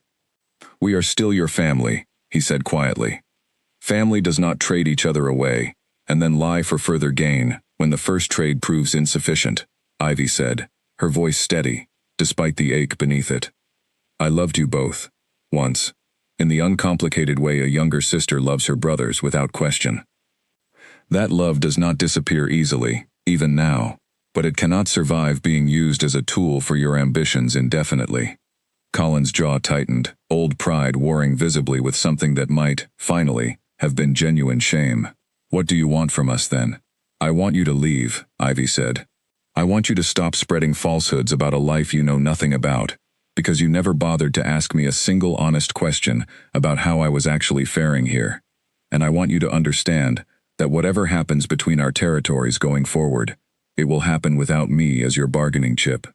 Speaker 1: We are still your family, he said quietly. Family does not trade each other away, and then lie for further gain when the first trade proves insufficient, Ivy said, her voice steady, despite the ache beneath it. I loved you both, once, in the uncomplicated way a younger sister loves her brothers without question. That love does not disappear easily, even now, but it cannot survive being used as a tool for your ambitions indefinitely. Colin's jaw tightened, old pride warring visibly with something that might, finally, have been genuine shame. What do you want from us then? I want you to leave, Ivy said. I want you to stop spreading falsehoods about a life you know nothing about, because you never bothered to ask me a single honest question about how I was actually faring here. And I want you to understand that whatever happens between our territories going forward, it will happen without me as your bargaining chip.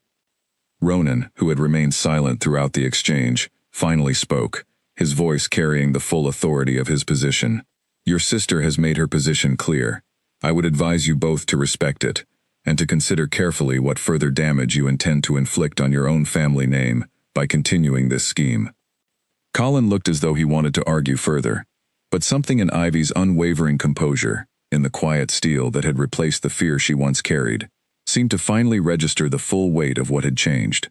Speaker 1: Ronan, who had remained silent throughout the exchange, finally spoke, his voice carrying the full authority of his position. Your sister has made her position clear. I would advise you both to respect it, and to consider carefully what further damage you intend to inflict on your own family name by continuing this scheme. Colin looked as though he wanted to argue further, but something in Ivy's unwavering composure, in the quiet steel that had replaced the fear she once carried, seemed to finally register the full weight of what had changed.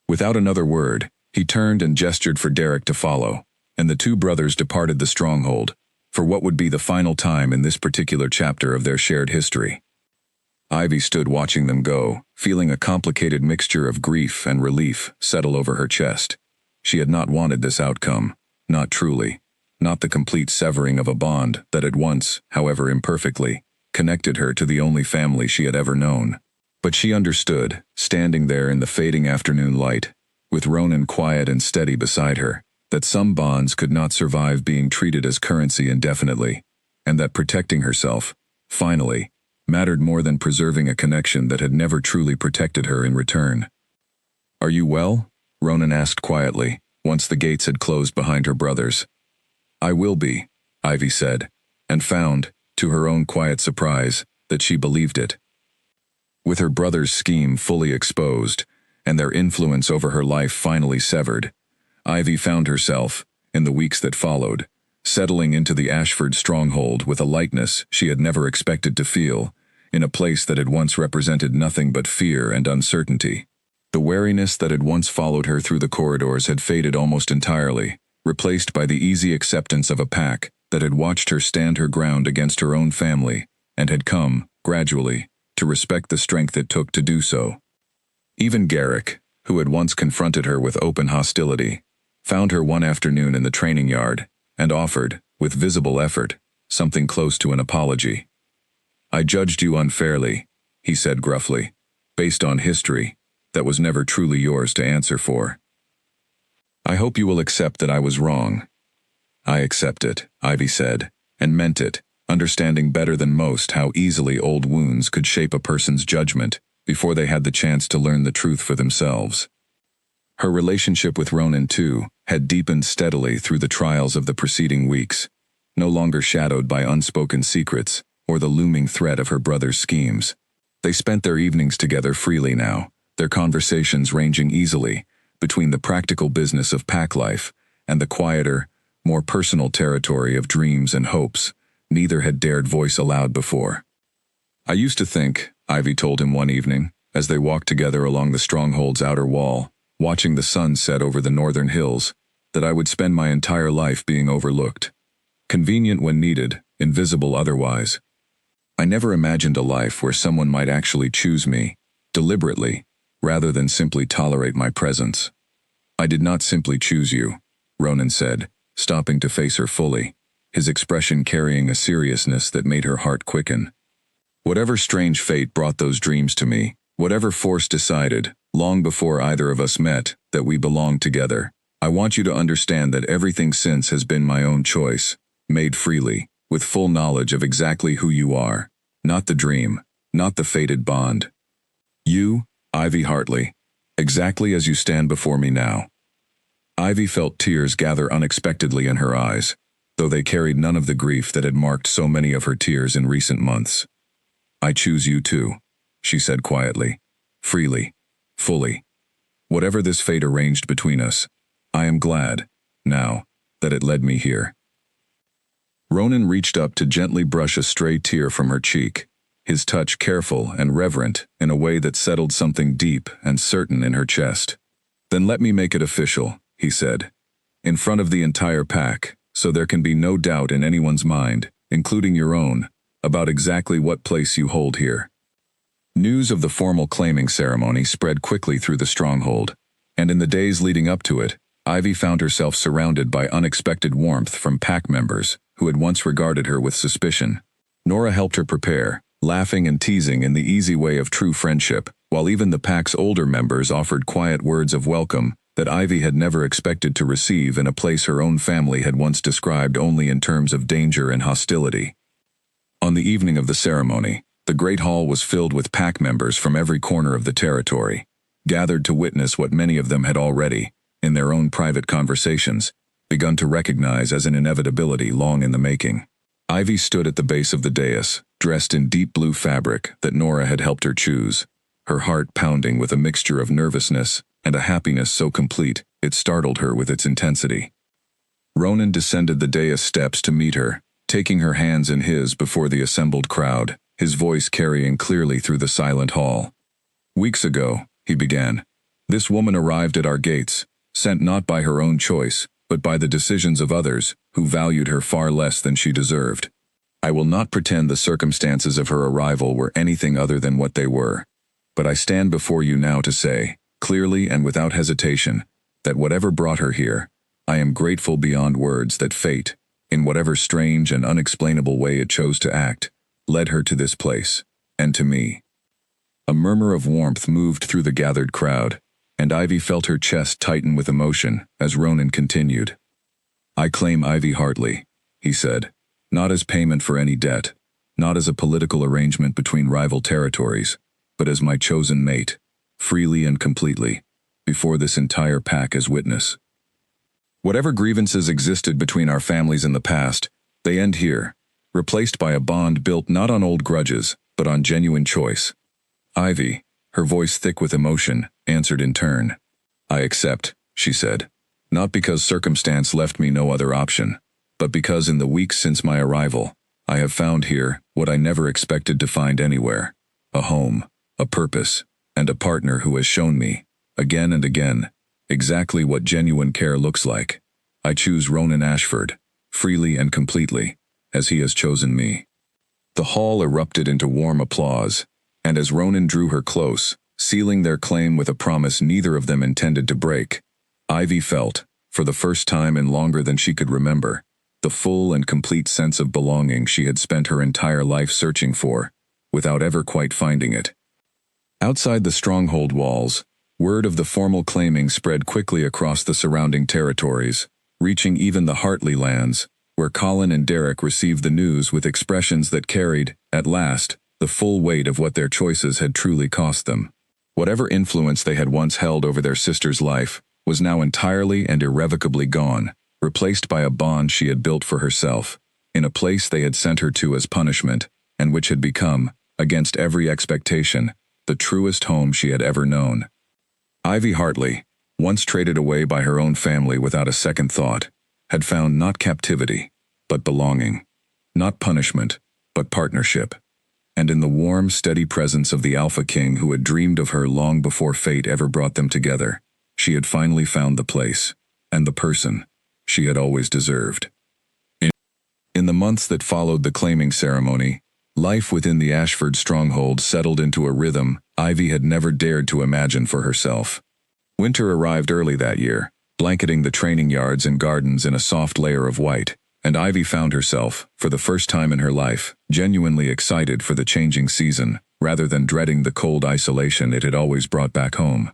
Speaker 1: Without another word, he turned and gestured for Derek to follow, and the two brothers departed the stronghold, for what would be the final time in this particular chapter of their shared history. Ivy stood watching them go, feeling a complicated mixture of grief and relief settle over her chest. She had not wanted this outcome, not truly, not the complete severing of a bond that had once, however imperfectly, connected her to the only family she had ever known. But she understood, standing there in the fading afternoon light, with Ronan quiet and steady beside her, that some bonds could not survive being treated as currency indefinitely, and that protecting herself, finally, mattered more than preserving a connection that had never truly protected her in return. Are you well? Ronan asked quietly, once the gates had closed behind her brothers. I will be, Ivy said, and found, to her own quiet surprise, that she believed it. With her brother's scheme fully exposed, and their influence over her life finally severed, Ivy found herself, in the weeks that followed, settling into the Ashford stronghold with a lightness she had never expected to feel, in a place that had once represented nothing but fear and uncertainty. The wariness that had once followed her through the corridors had faded almost entirely, replaced by the easy acceptance of a pack that had watched her stand her ground against her own family, and had come, gradually, to respect the strength it took to do so. Even Garrick, who had once confronted her with open hostility, found her one afternoon in the training yard, and offered, with visible effort, something close to an apology. I judged you unfairly, he said gruffly, based on history that was never truly yours to answer for. I hope you will accept that I was wrong. I accept it, Ivy said, and meant it, understanding better than most how easily old wounds could shape a person's judgment before they had the chance to learn the truth for themselves. Her relationship with Ronan, too, had deepened steadily through the trials of the preceding weeks, no longer shadowed by unspoken secrets or the looming threat of her brother's schemes. They spent their evenings together freely now, their conversations ranging easily between the practical business of pack life and the quieter, more personal territory of dreams and hopes neither had dared voice aloud before. I used to think, Ivy told him one evening, as they walked together along the stronghold's outer wall, watching the sun set over the northern hills, that I would spend my entire life being overlooked. Convenient when needed, invisible otherwise. I never imagined a life where someone might actually choose me, deliberately, rather than simply tolerate my presence. I did not simply choose you, Ronan said, stopping to face her fully, his expression carrying a seriousness that made her heart quicken. Whatever strange fate brought those dreams to me, whatever force decided, long before either of us met, that we belonged together, I want you to understand that everything since has been my own choice, made freely, with full knowledge of exactly who you are, not the dream, not the fated bond. Ivy Hartley, exactly as you stand before me now. Ivy felt tears gather unexpectedly in her eyes, though they carried none of the grief that had marked so many of her tears in recent months. I choose you too, she said quietly, freely, fully. Whatever this fate arranged between us, I am glad, now, that it led me here. Ronan reached up to gently brush a stray tear from her cheek, his touch careful and reverent in a way that settled something deep and certain in her chest. Then let me make it official, he said, in front of the entire pack, so there can be no doubt in anyone's mind, including your own, about exactly what place you hold here. News of the formal claiming ceremony spread quickly through the stronghold, and in the days leading up to it, Ivy found herself surrounded by unexpected warmth from pack members who had once regarded her with suspicion. Nora helped her prepare, laughing and teasing in the easy way of true friendship, while even the pack's older members offered quiet words of welcome that Ivy had never expected to receive in a place her own family had once described only in terms of danger and hostility. On the evening of the ceremony, the Great Hall was filled with pack members from every corner of the territory, gathered to witness what many of them had already, in their own private conversations, begun to recognize as an inevitability long in the making. Ivy stood at the base of the dais, dressed in deep blue fabric that Nora had helped her choose, her heart pounding with a mixture of nervousness and a happiness so complete it startled her with its intensity. Ronan descended the dais steps to meet her, taking her hands in his before the assembled crowd, his voice carrying clearly through the silent hall. Weeks ago, he began, this woman arrived at our gates, sent not by her own choice, but by the decisions of others who valued her far less than she deserved. I will not pretend the circumstances of her arrival were anything other than what they were, but I stand before you now to say, clearly and without hesitation, that whatever brought her here, I am grateful beyond words that fate, in whatever strange and unexplainable way it chose to act, led her to this place, and to me. A murmur of warmth moved through the gathered crowd, and Ivy felt her chest tighten with emotion as Ronan continued. I claim Ivy Hartley, he said, not as payment for any debt, not as a political arrangement between rival territories, but as my chosen mate, freely and completely, before this entire pack as witness. Whatever grievances existed between our families in the past, they end here, replaced by a bond built not on old grudges, but on genuine choice. Ivy, her voice thick with emotion, answered in turn. I accept, she said, not because circumstance left me no other option, but because in the weeks since my arrival, I have found here what I never expected to find anywhere, a home, a purpose, and a partner who has shown me, again and again, exactly what genuine care looks like. I choose Ronan Ashford, freely and completely, as he has chosen me. The hall erupted into warm applause, and as Ronan drew her close, sealing their claim with a promise neither of them intended to break, Ivy felt, for the first time in longer than she could remember, the full and complete sense of belonging she had spent her entire life searching for, without ever quite finding it. Outside the stronghold walls, word of the formal claiming spread quickly across the surrounding territories, reaching even the Hartley lands, where Colin and Derek received the news with expressions that carried, at last, the full weight of what their choices had truly cost them. Whatever influence they had once held over their sister's life was now entirely and irrevocably gone, replaced by a bond she had built for herself, in a place they had sent her to as punishment, and which had become, against every expectation, the truest home she had ever known. Ivy Hartley, once traded away by her own family without a second thought, had found not captivity, but belonging, not punishment, but partnership. And in the warm, steady presence of the Alpha King who had dreamed of her long before fate ever brought them together, she had finally found the place, and the person, she had always deserved. In the months that followed the claiming ceremony, life within the Ashford stronghold settled into a rhythm Ivy had never dared to imagine for herself. Winter arrived early that year, blanketing the training yards and gardens in a soft layer of white, and Ivy found herself, for the first time in her life, genuinely excited for the changing season, rather than dreading the cold isolation it had always brought back home.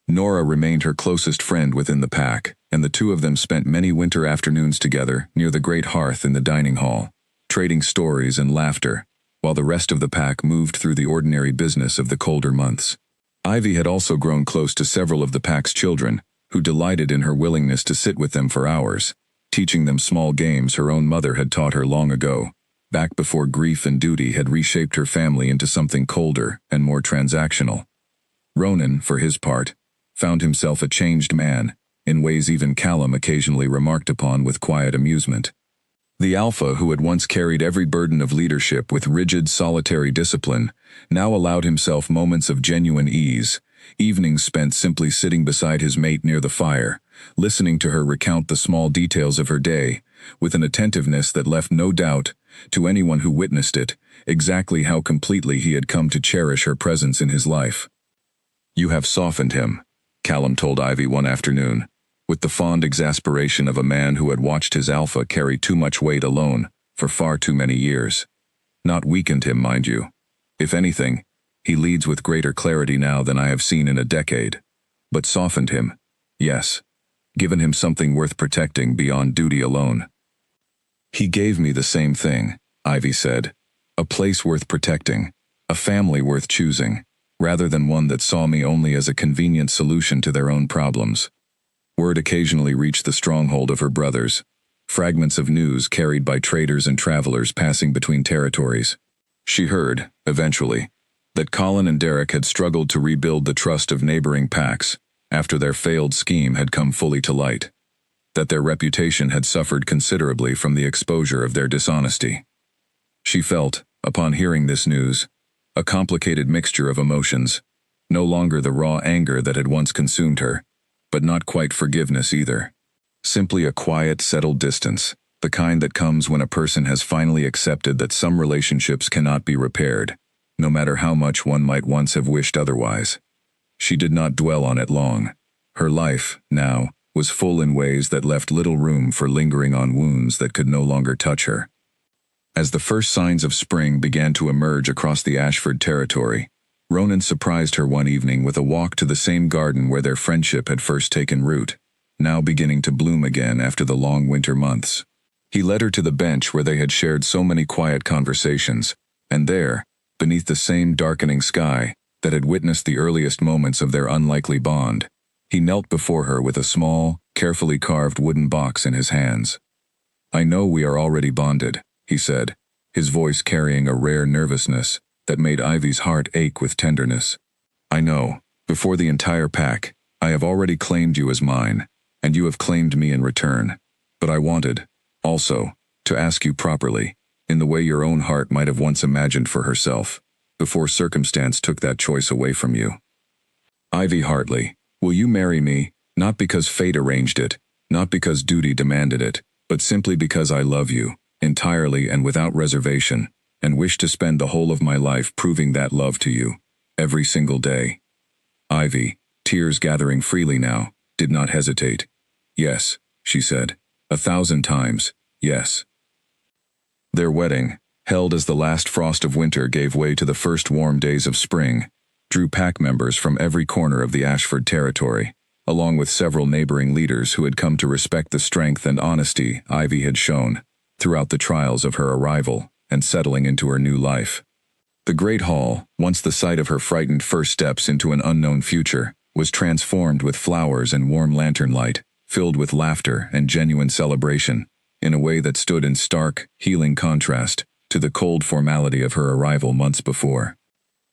Speaker 1: Nora remained her closest friend within the pack, and the two of them spent many winter afternoons together near the great hearth in the dining hall, trading stories and laughter, while the rest of the pack moved through the ordinary business of the colder months. Ivy had also grown close to several of the pack's children, who delighted in her willingness to sit with them for hours, teaching them small games her own mother had taught her long ago, back before grief and duty had reshaped her family into something colder and more transactional. Ronan, for his part, found himself a changed man, in ways even Callum occasionally remarked upon with quiet amusement. The alpha who had once carried every burden of leadership with rigid, solitary discipline, now allowed himself moments of genuine ease, evenings spent simply sitting beside his mate near the fire, listening to her recount the small details of her day, with an attentiveness that left no doubt, to anyone who witnessed it, exactly how completely he had come to cherish her presence in his life. "You have softened him," Callum told Ivy one afternoon, with the fond exasperation of a man who had watched his alpha carry too much weight alone for far too many years. "Not weakened him, mind you. If anything, he leads with greater clarity now than I have seen in a decade. But softened him, yes. Given him something worth protecting beyond duty alone." "He gave me the same thing," Ivy said. "A place worth protecting, a family worth choosing, rather than one that saw me only as a convenient solution to their own problems." Word occasionally reached the stronghold of her brothers, fragments of news carried by traders and travelers passing between territories. She heard, eventually, that Colin and Derek had struggled to rebuild the trust of neighboring packs after their failed scheme had come fully to light, that their reputation had suffered considerably from the exposure of their dishonesty. She felt, upon hearing this news, a complicated mixture of emotions, no longer the raw anger that had once consumed her, but not quite forgiveness either. Simply a quiet, settled distance, the kind that comes when a person has finally accepted that some relationships cannot be repaired, no matter how much one might once have wished otherwise. She did not dwell on it long. Her life, now, was full in ways that left little room for lingering on wounds that could no longer touch her. As the first signs of spring began to emerge across the Ashford territory, Ronan surprised her one evening with a walk to the same garden where their friendship had first taken root, now beginning to bloom again after the long winter months. He led her to the bench where they had shared so many quiet conversations, and there, beneath the same darkening sky that had witnessed the earliest moments of their unlikely bond, he knelt before her with a small, carefully carved wooden box in his hands. "I know we are already bonded," he said, his voice carrying a rare nervousness that made Ivy's heart ache with tenderness. "I know, before the entire pack, I have already claimed you as mine, and you have claimed me in return. But I wanted, also, to ask you properly, in the way your own heart might have once imagined for herself, before circumstance took that choice away from you. Ivy Hartley, will you marry me, not because fate arranged it, not because duty demanded it, but simply because I love you, entirely and without reservation, and wish to spend the whole of my life proving that love to you, every single day?" Ivy, tears gathering freely now, did not hesitate. "Yes," she said, 1,000 times, yes. Their wedding, held as the last frost of winter gave way to the first warm days of spring, drew pack members from every corner of the Ashford territory, along with several neighboring leaders who had come to respect the strength and honesty Ivy had shown throughout the trials of her arrival and settling into her new life. The great hall, once the site of her frightened first steps into an unknown future, was transformed with flowers and warm lantern light, filled with laughter and genuine celebration, in a way that stood in stark, healing contrast to the cold formality of her arrival months before.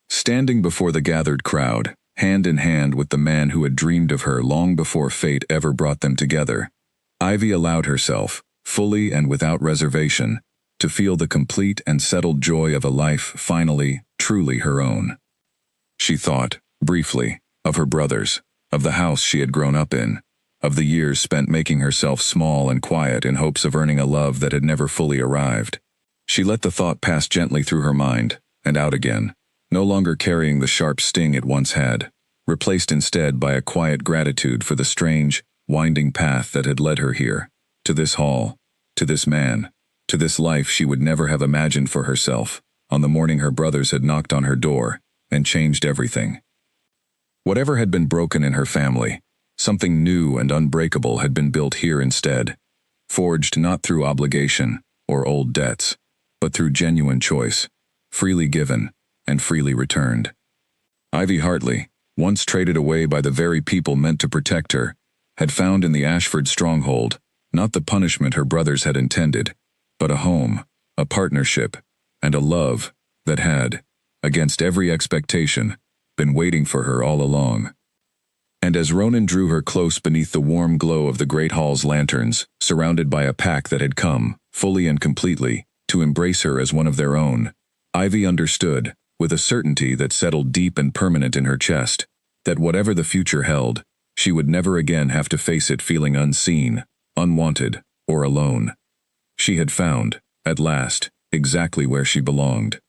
Speaker 1: Standing before the gathered crowd, hand in hand with the man who had dreamed of her long before fate ever brought them together, Ivy allowed herself, fully and without reservation, to feel the complete and settled joy of a life finally, truly her own. She thought, briefly, of her brothers, of the house she had grown up in, of the years spent making herself small and quiet in hopes of earning a love that had never fully arrived. She let the thought pass gently through her mind, and out again, no longer carrying the sharp sting it once had, replaced instead by a quiet gratitude for the strange, winding path that had led her here, to this hall, to this man, to this life she would never have imagined for herself, on the morning her brothers had knocked on her door and changed everything. Whatever had been broken in her family, something new and unbreakable had been built here instead, forged not through obligation or old debts, but through genuine choice, freely given and freely returned. Ivy Hartley, once traded away by the very people meant to protect her, had found in the Ashford stronghold not the punishment her brothers had intended, but a home, a partnership, and a love that had, against every expectation, been waiting for her all along. And as Ronan drew her close beneath the warm glow of the great hall's lanterns, surrounded by a pack that had come, fully and completely, to embrace her as one of their own, Ivy understood, with a certainty that settled deep and permanent in her chest, that whatever the future held, she would never again have to face it feeling unseen, unwanted, or alone. She had found, at last, exactly where she belonged.